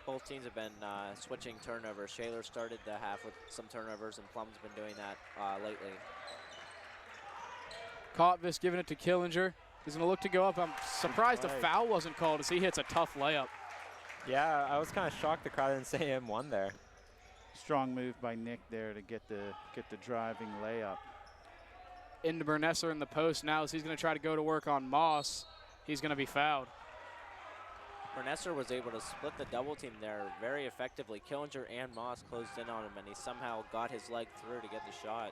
Both teams have been switching turnovers. Shaler started the half with some turnovers, and Plum's been doing that lately. Kotvis giving it to Killinger. He's going to look to go up. I'm surprised a foul wasn't called as he hits a tough layup. Yeah, I was kind of shocked the crowd didn't say him one there. Strong move by Nick there to get the driving layup. Into Bernesser in the post now as he's going to try to go to work on Moss. He's going to be fouled. Bernesser was able to split the double team there very effectively. Killinger and Moss closed in on him, and he somehow got his leg through to get the shot.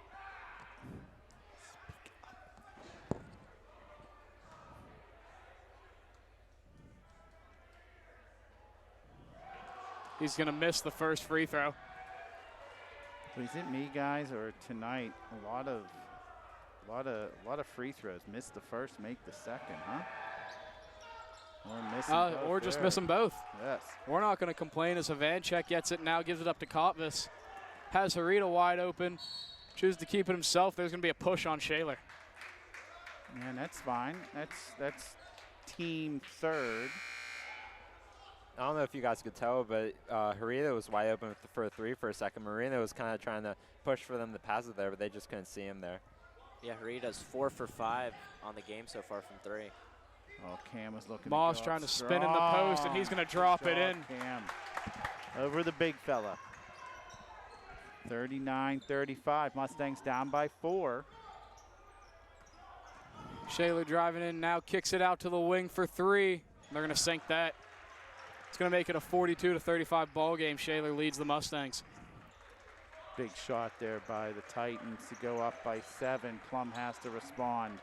He's going to miss the first free throw. Is it me, guys, or tonight a lot of free throws? Miss the first, make the second, huh? Or missing both or just there. miss them both. Yes. We're not going to complain as Ivanchek gets it now, gives it up to Kotvis. Has Harita wide open, chooses to keep it himself. There's going to be a push on Shaler. And that's fine. That's team third. I don't know if you guys could tell, but Harita was wide open for a three for a second. Marino was kind of trying to push for them to pass it there, but they just couldn't see him there. Yeah, Harita's 4 for 5 on the game so far from 3. Oh, Cam was looking. Moss trying to spin in the post, and he's going to drop it in. Cam over the big fella. 39-35. Mustangs down by 4. Shaler driving in now, kicks it out to the wing for 3. They're going to sink that. It's going to make it a 42-35 ball game. Shaler leads the Mustangs. Big shot there by the Titans to go up by 7. Plum has to respond.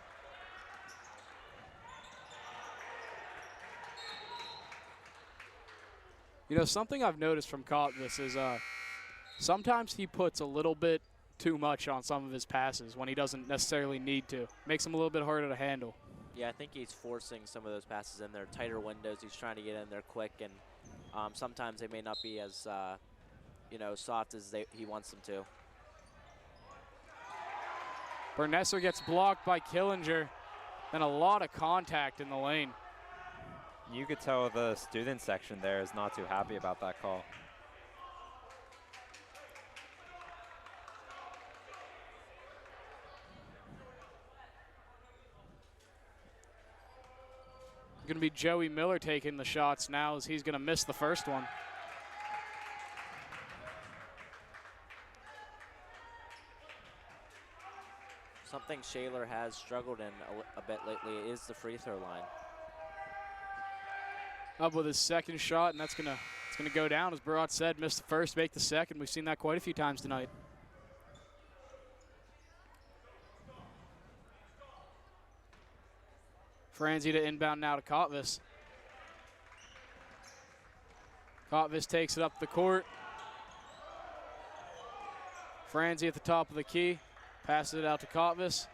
You know, something I've noticed from Kotvis is sometimes he puts a little bit too much on some of his passes when he doesn't necessarily need to. Makes them a little bit harder to handle. Yeah, I think he's forcing some of those passes in there. Tighter windows, he's trying to get in there quick, and sometimes they may not be as, soft as he wants them to. Bernesser gets blocked by Killinger, and a lot of contact in the lane. You could tell the student section there is not too happy about that call. Going to be Joey Miller taking the shots now as he's going to miss the first one. Something Shaler has struggled in a bit lately is the free throw line. Up with his second shot, and it's gonna go down. As Barat said, missed the first, make the second. We've seen that quite a few times tonight. Franzi to inbound now to Kotvis. Kotvis takes it up the court. Franzi at the top of the key, passes it out to Kotvis.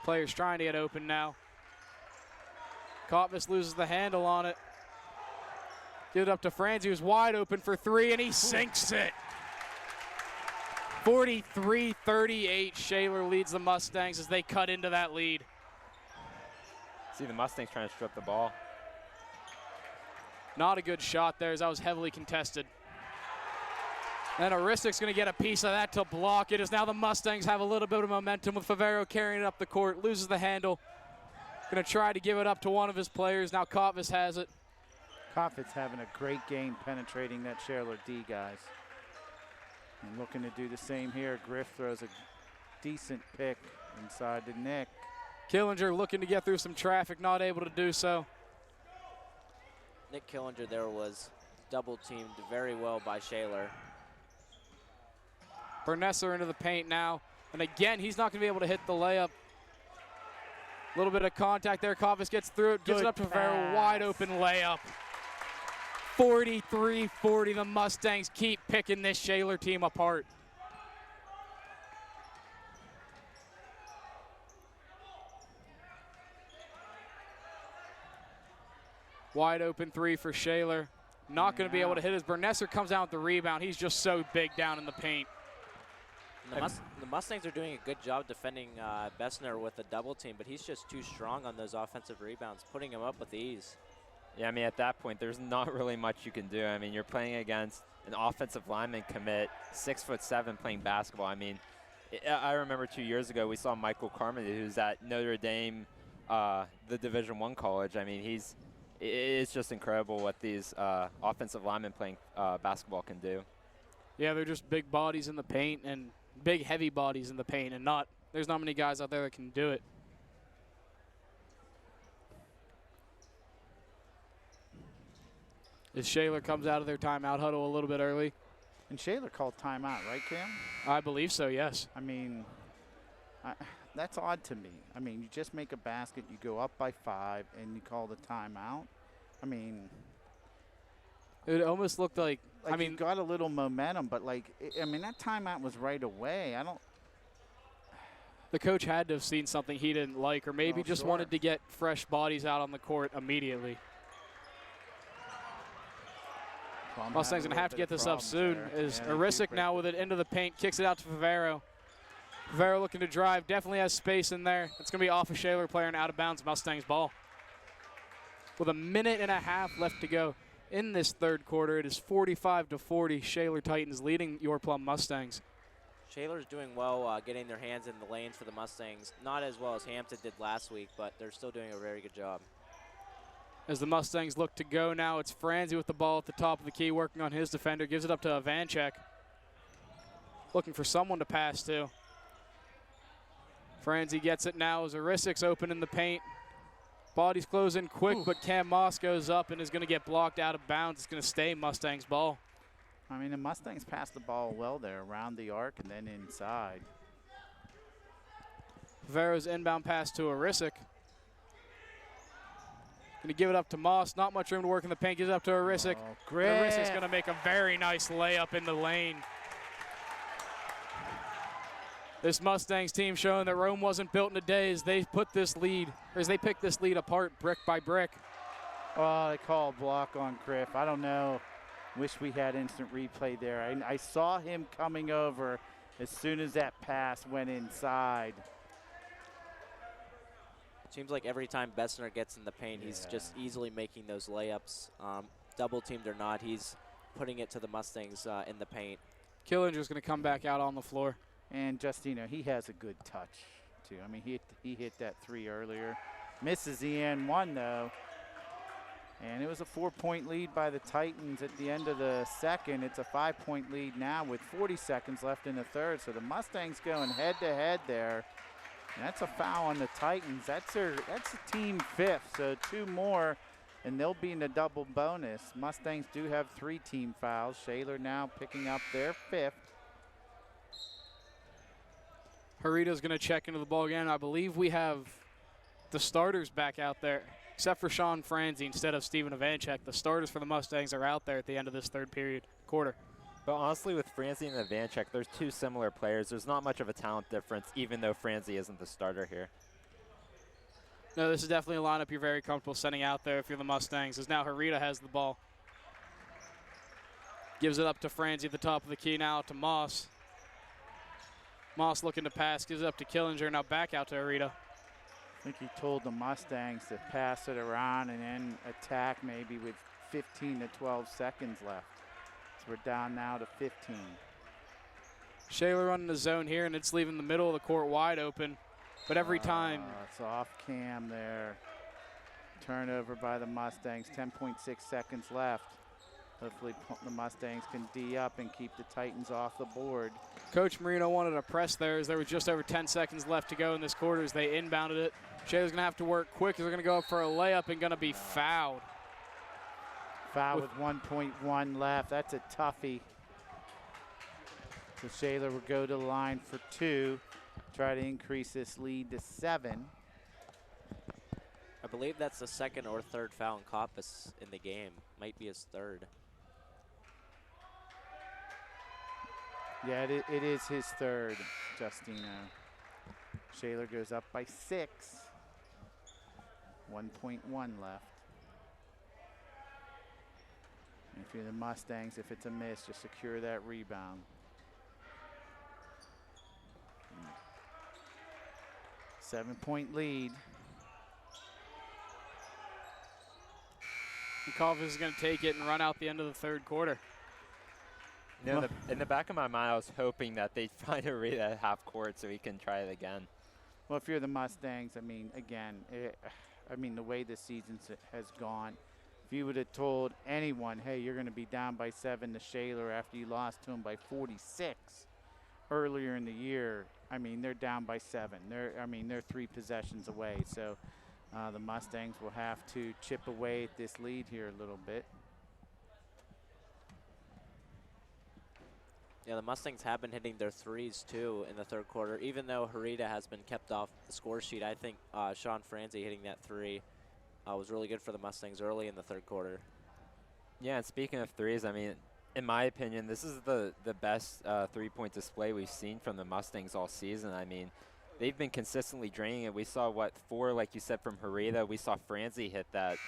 Players trying to get open now. Kotvis loses the handle on it. Give it up to Franzi, who's wide open for 3, and he sinks it. 43-38, Shaler leads the Mustangs as they cut into that lead. See the Mustangs trying to strip the ball. Not a good shot there as that was heavily contested. And Aristic's going to get a piece of that to block it as now the Mustangs have a little bit of momentum with Favero carrying it up the court, loses the handle. Going to try to give it up to one of his players. Now Kotvis has it. Kotvis having a great game penetrating that Shaler D, guys. And looking to do the same here. Griff throws a decent pick inside to Nick. Killinger looking to get through some traffic, not able to do so. Nick Killinger there was double teamed very well by Shaler. Bernessa into the paint now. And again, he's not going to be able to hit the layup. A little bit of contact there. Kovis gets through it, gives it up to Favero. Wide open layup. 43-40. The Mustangs keep picking this Shaler team apart. Wide open three for Shaler. Not going to be able to hit as Bernessa comes out with the rebound. He's just so big down in the paint. The Mustangs are doing a good job defending Bessner with a double team, but he's just too strong on those offensive rebounds, putting him up with ease. Yeah, I mean, at that point, there's not really much you can do. I mean, you're playing against an offensive lineman commit, 6'7", playing basketball. I mean, I remember 2 years ago we saw Michael Carmody, who's at Notre Dame, the Division I college. I mean, it's just incredible what these offensive linemen playing basketball can do. Yeah, they're just big bodies in the paint and big, heavy bodies in the paint, and there's not many guys out there that can do it. As Shaler comes out of their timeout huddle a little bit early. And Shaler called timeout, right, Cam? I believe so, yes. I mean, that's odd to me. I mean, you just make a basket, you go up by 5, and you call the timeout. I mean, it almost looked like I mean, you got a little momentum, but like, I mean, that timeout was right away. The coach had to have seen something he didn't like, or maybe just wanted to get fresh bodies out on the court immediately. Mustangs going to have to get this up soon. As Arisic now with it into the paint, kicks it out to Favero. Favero looking to drive, definitely has space in there. It's going to be off a Shaler player and out of bounds, Mustangs ball. With a minute and a half left to go in this third quarter, it is 45-40. Shaler Titans leading your Plum Mustangs. Shaler's doing well getting their hands in the lanes for the Mustangs. Not as well as Hampton did last week, but they're still doing a very good job. As the Mustangs look to go now, it's Franzi with the ball at the top of the key, working on his defender. Gives it up to Vanchek. Looking for someone to pass to. Franzi gets it now as Arisic's open in the paint. Bodies closing quick, but Cam Moss goes up and is going to get blocked out of bounds. It's going to stay Mustangs ball. I mean, the Mustangs passed the ball well there around the arc and then inside. Vero's inbound pass to Arisic. Going to give it up to Moss. Not much room to work in the paint. Gives it up to Arisic. Arisic's going to make a very nice layup in the lane. This Mustangs team showing that Rome wasn't built in a day as they put this lead, or as they pick this lead apart brick by brick. Oh, they call a block on Criff. I don't know. Wish we had instant replay there. I saw him coming over as soon as that pass went inside. Seems like every time Bessner gets in the paint, he's just easily making those layups. Double teamed or not, he's putting it to the Mustangs in the paint. Killinger's going to come back out on the floor. And Justino, he has a good touch, too. I mean, he hit that 3 earlier. Misses the and one, though. And it was a 4-point lead by the Titans at the end of the second. It's a 5-point lead now with 40 seconds left in the third. So the Mustangs going head-to-head there. And that's a foul on the Titans. That's a team 5th, so 2 more, and they'll be in the double bonus. Mustangs do have 3 team fouls. Shaler now picking up their 5th. Harita's going to check into the ball again. I believe we have the starters back out there, except for Sean Franzi instead of Steven Ivanchek. The starters for the Mustangs are out there at the end of this third quarter. But honestly, with Franzi and Ivanchek, there's 2 similar players. There's not much of a talent difference, even though Franzi isn't the starter here. No, this is definitely a lineup you're very comfortable sending out there if you're the Mustangs, as now Harita has the ball. Gives it up to Franzi at the top of the key, now to Moss. Moss looking to pass, gives it up to Killinger, now back out to Harita. I think he told the Mustangs to pass it around and then attack maybe with 15 to 12 seconds left. So we're down now to 15. Shaler running the zone here, and it's leaving the middle of the court wide open. But every time. It's off cam there. Turnover by the Mustangs, 10.6 seconds left. Hopefully the Mustangs can D up and keep the Titans off the board. Coach Marino wanted to press there as there was just over 10 seconds left to go in this quarter as they inbounded it. Shaler's going to have to work quick as they're going to go up for a layup and going to be fouled. Foul with 1.1 left. That's a toughie. So Shaler will go to the line for 2, try to increase this lead to 7. I believe that's the second or third foul in Coppis in the game. Might be his third. Yeah, it is his third, Justino. Shaler goes up by 6. 1.1 left. And if you're the Mustangs, if it's a miss, just secure that rebound. 7-point lead. And Coffis is going to take it and run out the end of the third quarter. You know, in the back of my mind, I was hoping that they'd find a read at half court so he can try it again. Well, if you're the Mustangs, I mean, again, the way the season has gone, if you would have told anyone, hey, you're going to be down by 7 to Shaler after you lost to him by 46 earlier in the year, I mean, they're down by 7. They're 3 possessions away. So the Mustangs will have to chip away at this lead here a little bit. Yeah, the Mustangs have been hitting their threes too in the third quarter. Even though Harita has been kept off the score sheet, I think Sean Franzi hitting that 3 was really good for the Mustangs early in the third quarter. Yeah, and speaking of threes, I mean, in my opinion, this is the best 3-point display we've seen from the Mustangs all season. I mean, they've been consistently draining it. We saw, 4, like you said, from Harita. We saw Franzi hit that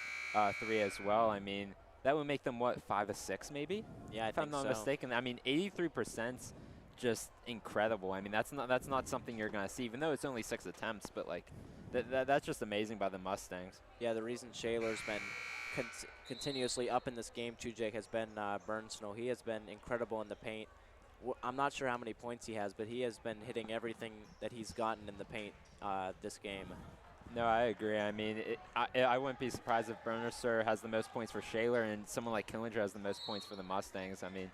3 as well. I mean, that would make them, 5 of 6 maybe? Yeah, I if think I'm not so. mistaken. I mean, 83%'s just incredible. I mean, that's not something you're going to see, even though it's only 6 attempts. But, like, that's just amazing by the Mustangs. Yeah, the reason Shaler's been continuously up in this game, too, Jake, has been Bernstein. He has been incredible in the paint. I'm not sure how many points he has, but he has been hitting everything that he's gotten in the paint this game. No, I agree. I mean, I wouldn't be surprised if Bernstein has the most points for Shaler and someone like Killinger has the most points for the Mustangs. I mean,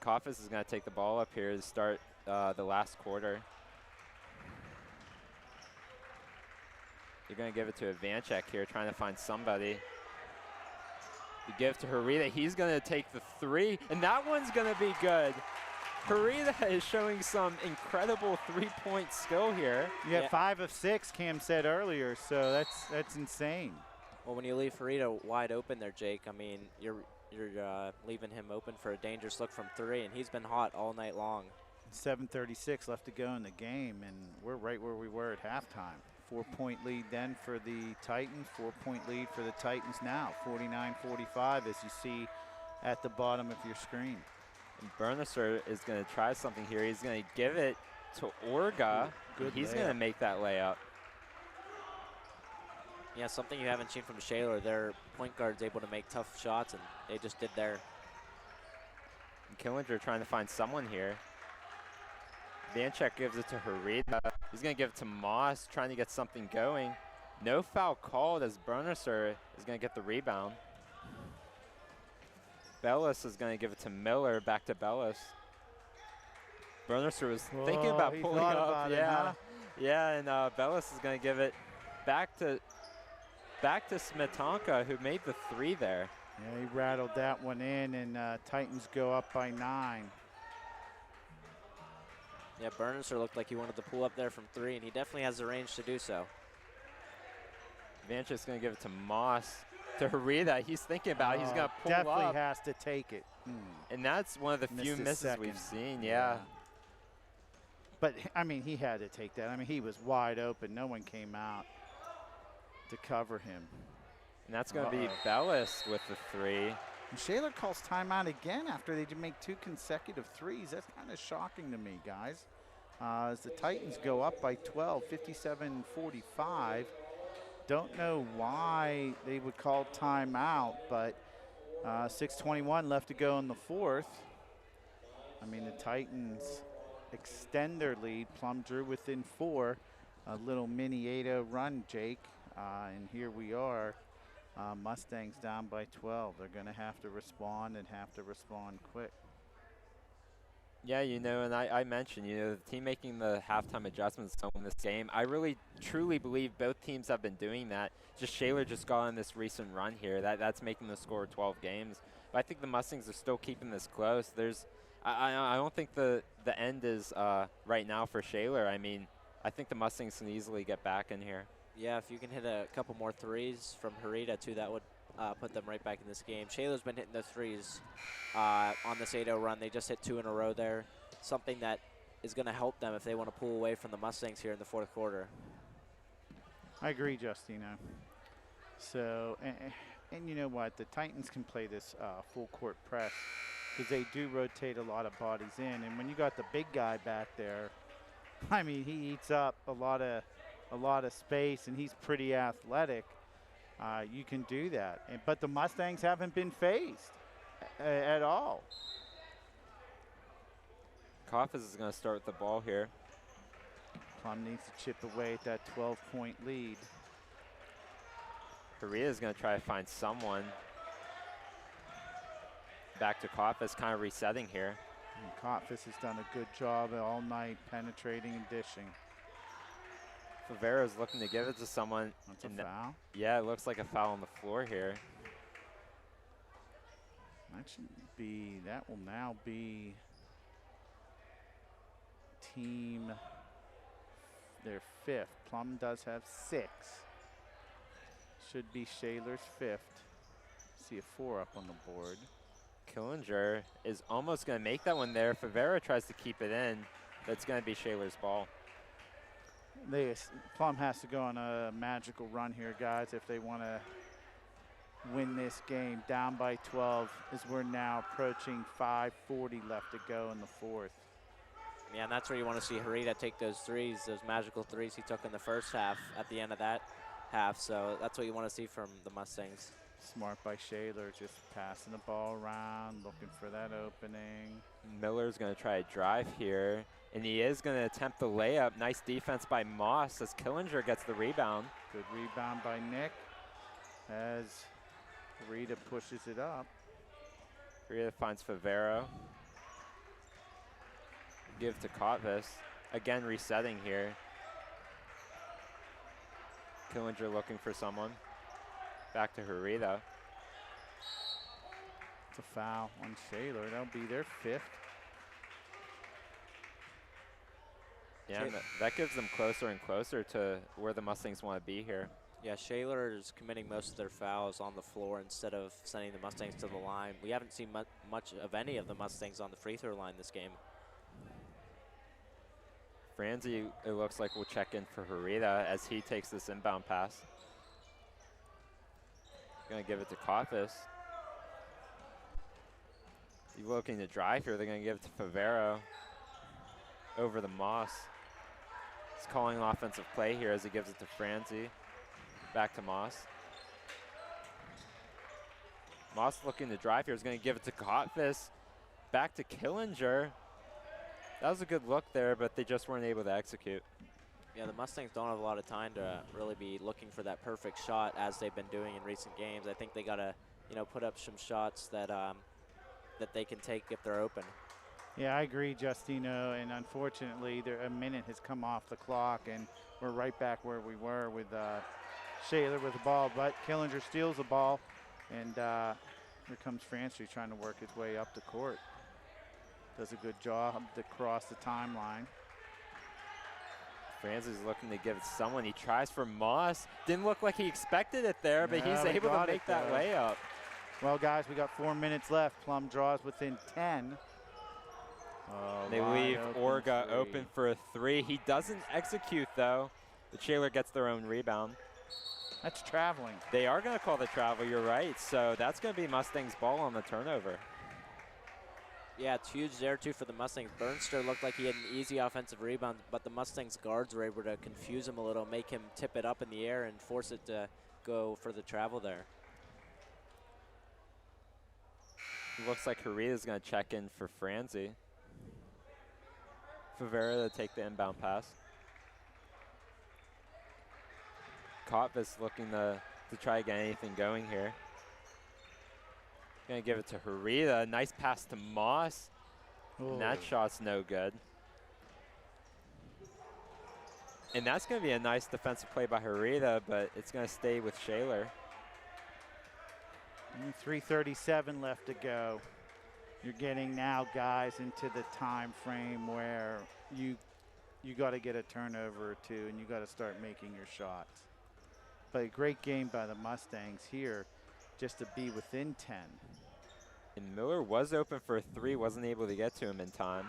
Coffis is going to take the ball up here to start the last quarter. You're going to give it to Ivanchek here, trying to find somebody. You give it to Harita. He's going to take the 3, and that one's going to be good. Harita is showing some incredible 3-point skill here. Yeah, 5 of 6, Cam said earlier, so that's insane. Well, when you leave Harita wide open there, Jake, I mean, you're leaving him open for a dangerous look from 3, and he's been hot all night long. 7:36 left to go in the game, and we're right where we were at halftime. 4-point lead then for the Titans, 4-point lead for the Titans now, 49-45 as you see at the bottom of your screen. And Bernstein is going to try something here. He's going to give it to Orga. He's going to make that layup. Yeah, something you haven't seen from Shaler. Their point guard's able to make tough shots, and they just did there. And Killinger trying to find someone here. Vanchek gives it to Harita. He's going to give it to Moss, trying to get something going. No foul called as Bernstein is going to get the rebound. Bellis is going to give it to Miller, back to Bellis. Bernstein was thinking about pulling up. Yeah, and Bellis is going to give it back to Smetanka, who made the 3 there. Yeah, he rattled that one in, and Titans go up by 9. Yeah, Bernstein looked like he wanted to pull up there from 3, and he definitely has the range to do so. Vanchek's going to give it to Moss. To Harita, he's thinking about it. He's going to pull definitely up. has to take it. And that's one of the few misses we've seen, yeah. But, I mean, he had to take that. I mean, he was wide open. No one came out to cover him. And that's going to be Bellis with the 3. And Shaler calls timeout again after they make 2 consecutive 3s. That's kind of shocking to me, guys. As the Titans go up by 12, 57-45. Don't know why they would call timeout, but 6:21 left to go in the 4th. I mean, the Titans extend their lead. Plum drew within 4. A little mini 8-0 run, Jake. And here we are. Mustangs down by 12. They're going to have to respond and have to respond quick. Yeah, and I mentioned, the team making the halftime adjustments to win this game. I really, truly believe both teams have been doing that. Just Shaler just got on this recent run here. That's making the score 12 games. But I think the Mustangs are still keeping this close. I don't think the end is right now for Shaler. I mean, I think the Mustangs can easily get back in here. Yeah, if you can hit a couple more threes from Harita, too, that would put them right back in this game. Shaler's been hitting those threes on this 8-0 run. They just hit 2 in a row there. Something that is going to help them if they want to pull away from the Mustangs here in the fourth quarter. I agree, Justino. So, and you know what? The Titans can play this full court press because they do rotate a lot of bodies in. And when you got the big guy back there, I mean, he eats up a lot of space, and he's pretty athletic. You can do that. But the Mustangs haven't been phased at all. Coffis is going to start with the ball here. Plum needs to chip away at that 12-point lead. Korea is going to try to find someone. Back to Coffis, kind of resetting here. And Coffis has done a good job all night penetrating and dishing. Favero is looking to give it to someone. That's a foul. Yeah, it looks like a foul on the floor here. That will now be team, their 5th. Plum does have 6. Should be Shaler's 5th. See a 4 up on the board. Killinger is almost going to make that one there. Favero tries to keep it in. That's going to be Shaler's ball. Plum has to go on a magical run here, guys, if they want to win this game. Down by 12 as we're now approaching 5:40 left to go in the 4th. Yeah, and that's where you want to see Harita take those threes, those magical threes he took in the first half at the end of that half. So that's what you want to see from the Mustangs. Smart by Shaler, just passing the ball around, looking for that opening. Miller's going to try to drive here, and he is going to attempt the layup. Nice defense by Moss as Killinger gets the rebound. Good rebound by Nick as Rita pushes it up. Rita finds Favero. Give to Kotvis. Again, resetting here. Killinger looking for someone. Back to Harita. It's a foul on Shaler. That'll be their 5th. Yeah, and that gives them closer and closer to where the Mustangs want to be here. Yeah, Shaler is committing most of their fouls on the floor instead of sending the Mustangs to the line. We haven't seen much of any of the Mustangs on the free throw line this game. Franzi, it looks like, will check in for Harita as he takes this inbound pass. Going to give it to Kotvis. He's looking to drive here. They're going to give it to Favero over the Moss. He's calling offensive play here as he gives it to Franzi. Back to Moss. Moss looking to drive here. He's going to give it to Kotvis. Back to Killinger. That was a good look there, but they just weren't able to execute. Yeah, the Mustangs don't have a lot of time to really be looking for that perfect shot as they've been doing in recent games. I think they got to, put up some shots that that they can take if they're open. Yeah, I agree, Justino, and unfortunately, a minute has come off the clock, and we're right back where we were with Shaler with the ball, but Killinger steals the ball, and here comes Franchi trying to work his way up the court. Does a good job to cross the timeline. Franzi's looking to give it to someone. He tries for Moss. Didn't look like he expected it there, but he's able to make that layup. Well, guys, we got 4 minutes left. Plum draws within 10. They leave Orga open for a 3. He doesn't execute, though. The Shaler gets their own rebound. That's traveling. They are going to call the travel, you're right. So that's going to be Mustangs' ball on the turnover. Yeah, it's huge there, too, for the Mustangs. Bernster looked like he had an easy offensive rebound, but the Mustangs guards were able to confuse him a little, make him tip it up in the air and force it to go for the travel there. It looks like Harita's going to check in for Franzi. Favero to take the inbound pass. Kotvis looking to try to get anything going here. Going to give it to Harita. Nice pass to Moss. And that shot's no good. And that's going to be a nice defensive play by Harita, but it's going to stay with Shaler. 3:37 left to go. You're getting now, guys, into the time frame where you got to get a turnover or two, and you got to start making your shots. But a great game by the Mustangs here, just to be within 10. And Miller was open for a 3, wasn't able to get to him in time.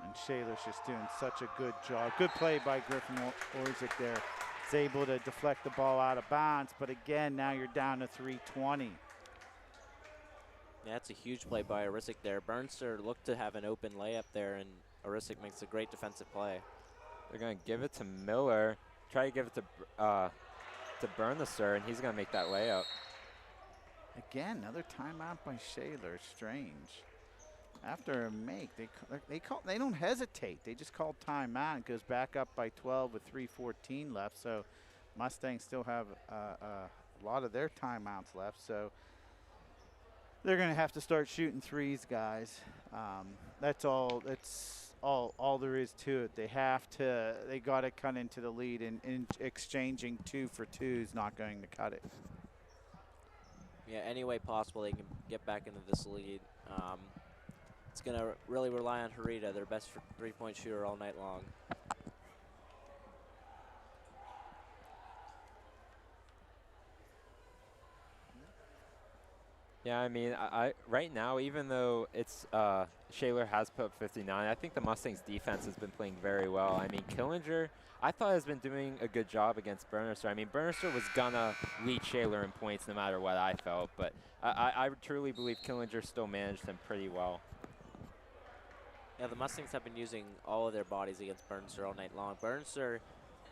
And Shaler's just doing such a good job. Good play by Griffin Orzik there. He's able to deflect the ball out of bounds, but again, now you're down to 3:20. Yeah, that's a huge play by Orisic there. Burnster looked to have an open layup there, and Orisic makes a great defensive play. They're going to give it to Miller, try to give it to Burnister, and he's going to make that layup. Again, another timeout by Shaler. Strange. After a make, they don't hesitate. They just call timeout. It goes back up by 12 with 3:14 left. So Mustangs still have a lot of their timeouts left. So they're going to have to start shooting threes, guys. That's all. That's all there is to it. They got to cut into the lead, and exchanging 2 for 2 is not going to cut it. Yeah, any way possible they can get back into this lead. It's going to really rely on Harita, their best three-point shooter all night long. Yeah, I mean, right now, even though it's Shaler has put up 59, I think the Mustangs defense has been playing very well. I mean, Killinger, I thought has been doing a good job against Burnister. I mean, Burnister was gonna lead Shaler in points no matter what I felt, but I truly believe Killinger still managed him pretty well. Yeah, the Mustangs have been using all of their bodies against Burnster all night long. Burnster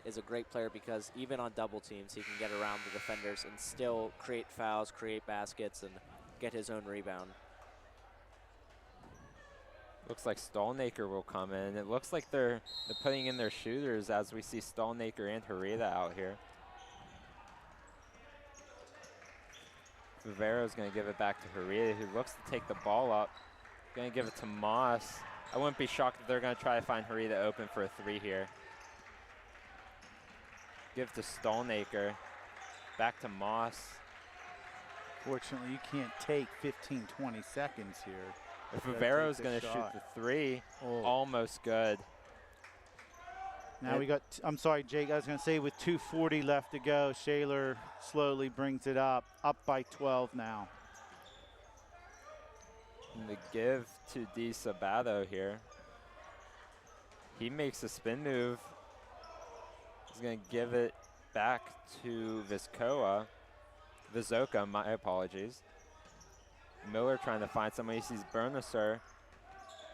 is a great player because even on double teams, he can get around the defenders and still create fouls, create baskets, and get his own rebound. Looks like Stolnaker will come in. It looks like they're putting in their shooters as we see Stolnaker and Harita out here. Vivero's going to give it back to Harita, who looks to take the ball up. Going to give it to Moss. I wouldn't be shocked if they're going to try to find Harita open for a 3 here. Give to Stolnaker. Back to Moss. Fortunately, you can't take 15, 20 seconds here. If Vivero's going to shoot the 3, almost good. Now we got, I'm sorry, Jake, I was going to say with 2:40 left to go, Shaler slowly brings it up by 12 now. And the give to Di Sabato here. He makes a spin move. He's going to give it back to Vizoka, my apologies. Miller trying to find somebody. He sees Burnister.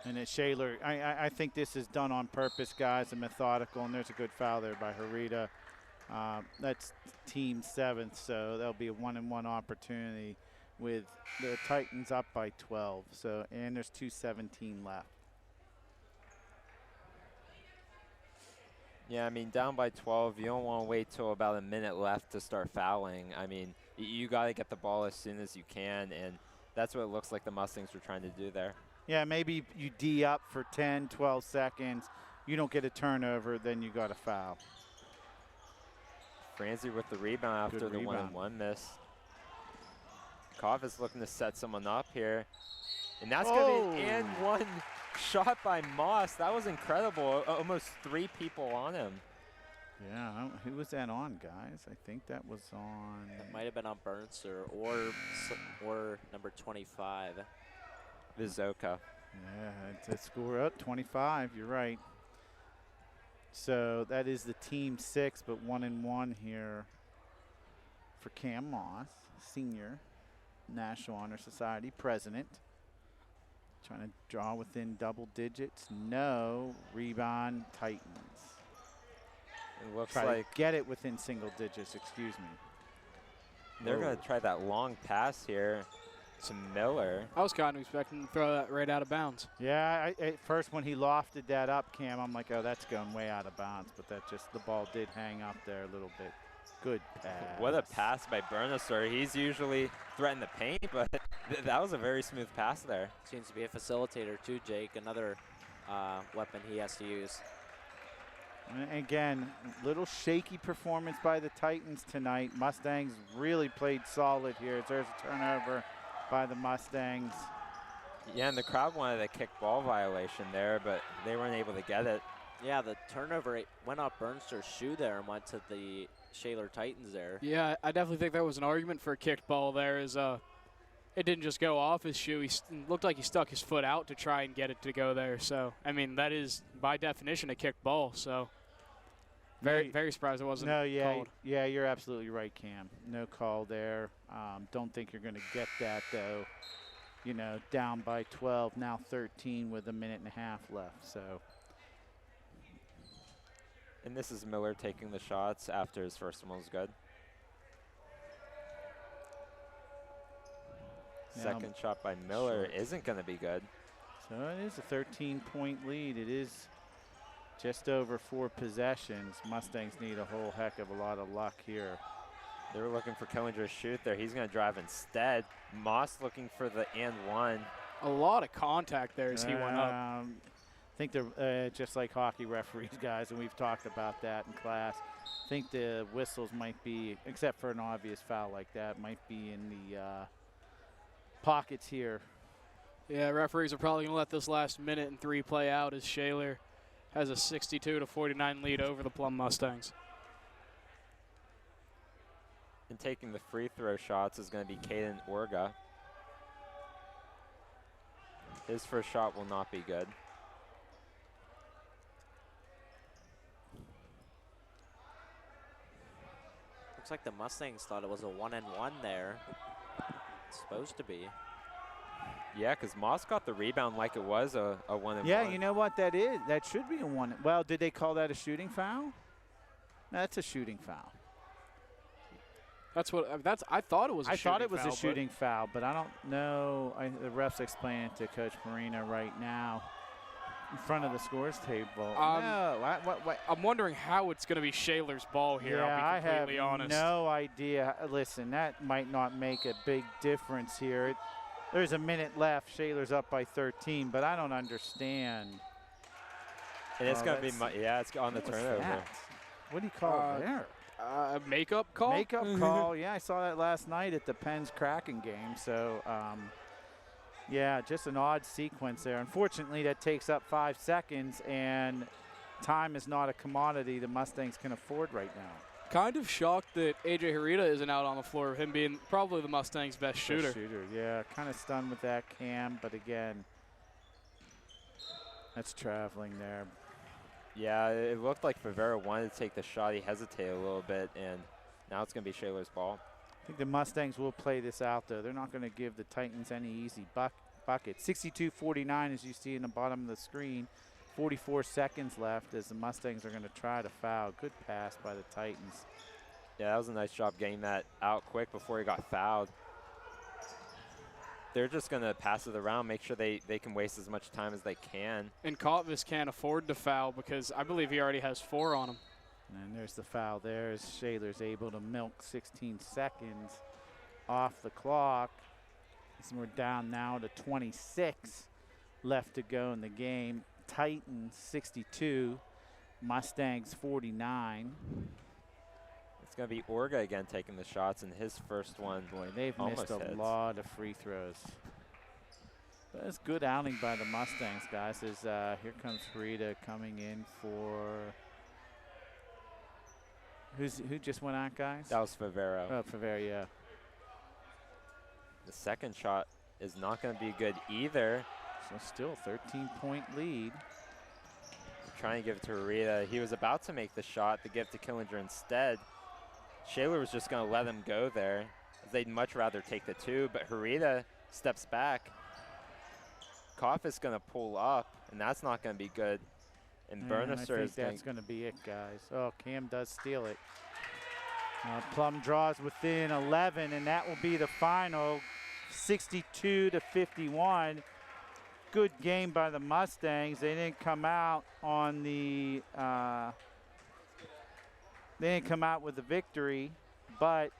And it's Shaler. I think this is done on purpose, guys, and methodical, and there's a good foul there by Harita. That's team 7th, so that'll be a 1-and-1 opportunity with the Titans up by 12. So, and there's 2:17 left. Yeah, I mean, down by 12, you don't want to wait till about a minute left to start fouling. I mean, you got to get the ball as soon as you can, and that's what it looks like the Mustangs were trying to do there. Yeah, maybe you D up for 10, 12 seconds. You don't get a turnover, then you got a foul. Franzi with the rebound after the 1-and-1 miss. Koff is looking to set someone up here. And that's going to be an and-1 shot by Moss. That was incredible. Almost 3 people on him. Yeah, who was that on, guys? I think that was on. It might have been on Burnster or number 25. Vizoka. Yeah, it's a score up 25. You're right. So that is the team 6, but 1-and-1 here for Cam Moss, senior, National Honor Society president. Trying to draw within double digits. No. Rebound, Titans. It looks try like to get it within single digits, excuse me. They're going to try that long pass here to Miller. I was kind of expecting to throw that right out of bounds. Yeah, at first when he lofted that up, Cam, I'm like, oh, that's going way out of bounds. But that just, the ball did hang up there a little bit. Good pass. What a pass by Bernister. He's usually threatening the paint, but that was a very smooth pass there. Seems to be a facilitator too, Jake. Another weapon he has to use. And again, little shaky performance by the Titans tonight. Mustangs really played solid here. There's a turnover by the Mustangs. Yeah, and the crowd wanted a kick ball violation there, but they weren't able to get it. Yeah, the turnover went off Bernster's shoe there and went to the Shaler Titans there. Yeah, I definitely think there was an argument for a kicked ball there. It didn't just go off his shoe. He looked like he stuck his foot out to try and get it to go there. So, I mean, that is, by definition, a kicked ball. So, very surprised it wasn't called. Yeah, you're absolutely right, Cam. No call there. Don't think you're going to get that, though. You know, down by 12, now 13 with a minute and a half left. So. And this is Miller taking the shots after his first one was good. Second shot by Miller isn't going to be good. So it is a 13-point lead. It is just over 4 possessions. Mustangs need a whole heck of a lot of luck here. They were looking for Killinger to shoot there. He's going to drive instead. Moss looking for the and one. A lot of contact there as he went up. I think they're just like hockey referees, guys, and we've talked about that in class. I think the whistles might be, except for an obvious foul like that, might be in the pockets here. Yeah, referees are probably going to let this last minute and 3 play out as Shaler has a 62-49 lead over the Plum Mustangs. And taking the free throw shots is going to be Caden Orga. His first shot will not be good. Looks like the Mustangs thought it was a 1-and-1 there. It's supposed to be. Yeah, because Moss got the rebound like it was a 1-and-1. Yeah, you know what that is? That should be a 1. Well, did they call that a shooting foul? No, that's a shooting foul. I thought it was a shooting foul. I thought it was a shooting foul, but I don't know. The ref's explaining it to Coach Marino right now in front of the scores table. No, what? I'm wondering how it's going to be Shaler's ball here, Yeah, I'll be completely honest. No idea. Listen, that might not make a big difference here. There's a minute left. Shaler's up by 13, but I don't understand. And it's going to be, it's on the turnover. What do you call it there? Makeup call? Makeup call. Yeah, I saw that last night at the Penn's Kraken game. So, yeah, just an odd sequence there. Unfortunately, that takes up 5 seconds, and time is not a commodity the Mustangs can afford right now. Kind of shocked that A.J. Harita isn't out on the floor, him being probably the Mustangs' best shooter. Yeah, kind of stunned with that, Cam, but again, that's traveling there. Yeah, it looked like Favero wanted to take the shot. He hesitated a little bit, and now it's going to be Shaler's ball. I think the Mustangs will play this out, though. They're not going to give the Titans any easy bucket. 62-49, as you see in the bottom of the screen. 44 seconds left as the Mustangs are going to try to foul. Good pass by the Titans. Yeah, that was a nice job getting that out quick before he got fouled. They're just going to pass it around, make sure they can waste as much time as they can. And Kotvis can't afford to foul because I believe he already has 4 on him. And there's the foul there as Shaler's able to milk 16 seconds off the clock. So we're down now to 26 left to go in the game. Titans 62, Mustangs 49. It's going to be Orga again taking the shots, and his first one. Boy, they've missed a lot of free throws. But it's good outing by the Mustangs, guys. As here comes Harita coming in for. Who just went out, guys? That was Favero. Oh, Favero, yeah. The second shot is not going to be good either. So still 13-point lead. Trying to give it to Harita. He was about to make the shot to give to Killinger instead. Shaler was just going to let him go there. They'd much rather take the 2, but Harita steps back. Koff is going to pull up, and that's not going to be good. And Bernister is that's going to be it, guys. Oh, Cam does steal it. Plum draws within 11, and that will be the final, 62-51. Good game by the Mustangs. They didn't come out on the they didn't come out with a victory, but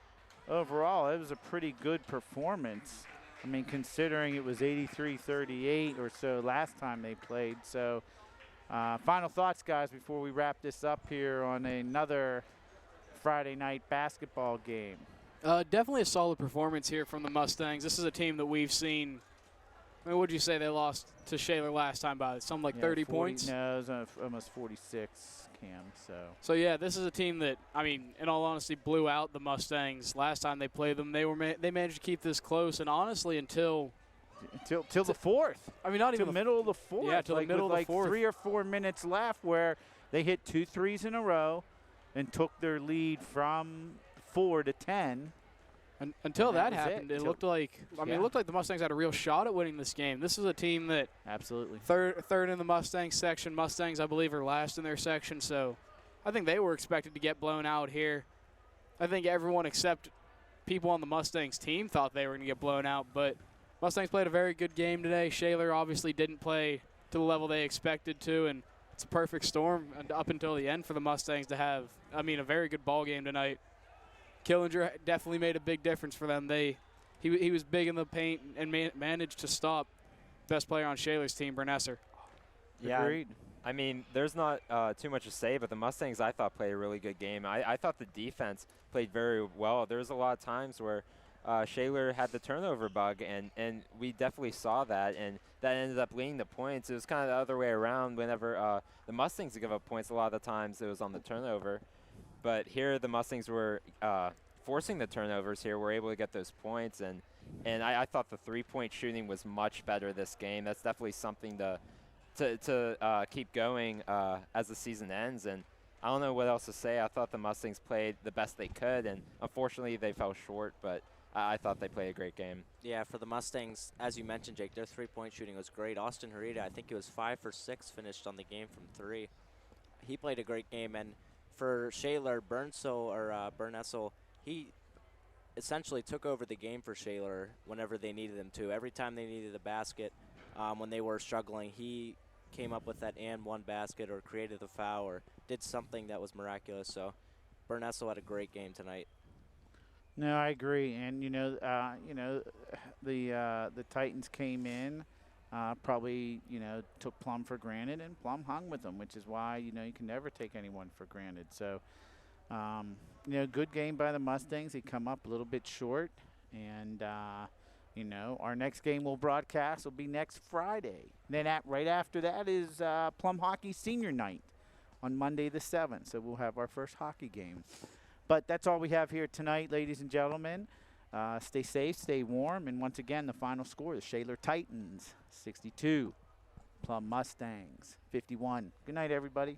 overall, it was a pretty good performance. I mean, considering it was 83-38 or so last time they played. So, final thoughts, guys, before we wrap this up here on another Friday night basketball game. Definitely a solid performance here from the Mustangs. This is a team that we've seen. I mean, what would you say they lost to Shaler last time by? Something like 30 points? No, it was almost 46, Cam. So, yeah, this is a team that, I mean, in all honesty, blew out the Mustangs last time they played them. They managed to keep this close, and honestly, until the fourth. I mean, not even the middle of the fourth. Yeah, till the middle of the fourth. 3 or 4 minutes left, where they hit 2 threes in a row and took their lead from 4 to 10. Until that happened, it looked like it looked like the Mustangs had a real shot at winning this game. This is a team that absolutely third in the Mustangs section. Mustangs, I believe, are last in their section, so I think they were expected to get blown out here. I think everyone except people on the Mustangs team thought they were going to get blown out, but Mustangs played a very good game today. Shaler obviously didn't play to the level they expected to, and it's a perfect storm up until the end for the Mustangs to have, I mean, a very good ball game tonight. Killinger definitely made a big difference for them. He was big in the paint and managed to stop best player on Shaler's team, Bernesser. Yeah, agreed. I mean, there's not too much to say, but the Mustangs, I thought, played a really good game. I thought the defense played very well. There was a lot of times where Shaler had the turnover bug, and we definitely saw that, and that ended up leading to points. It was kind of the other way around. Whenever the Mustangs give up points, a lot of the times it was on the turnover. But here the Mustangs were forcing the turnovers here. We're able to get those points, and I thought the three-point shooting was much better this game. That's definitely something to keep going as the season ends. And I don't know what else to say. I thought the Mustangs played the best they could, and unfortunately they fell short, but I thought they played a great game. Yeah, for the Mustangs, as you mentioned, Jake, their three-point shooting was great. Austin Harita, I think he was 5 for 6 finished on the game from 3. He played a great game, and for Shaler, Bernessel, he essentially took over the game for Shaler whenever they needed him to. Every time they needed a basket, when they were struggling, he came up with that and one basket or created a foul or did something that was miraculous. So Bernessel had a great game tonight. No, I agree, and the Titans came in, probably took Plum for granted, and Plum hung with them, which is why you can never take anyone for granted. So, good game by the Mustangs. They come up a little bit short, and our next game we'll broadcast will be next Friday. Then right after that is Plum Hockey Senior Night on Monday the 7th. So we'll have our first hockey game. But that's all we have here tonight, ladies and gentlemen. Stay safe, stay warm, and once again, the final score, the Shaler Titans, 62, Plum Mustangs, 51. Good night, everybody.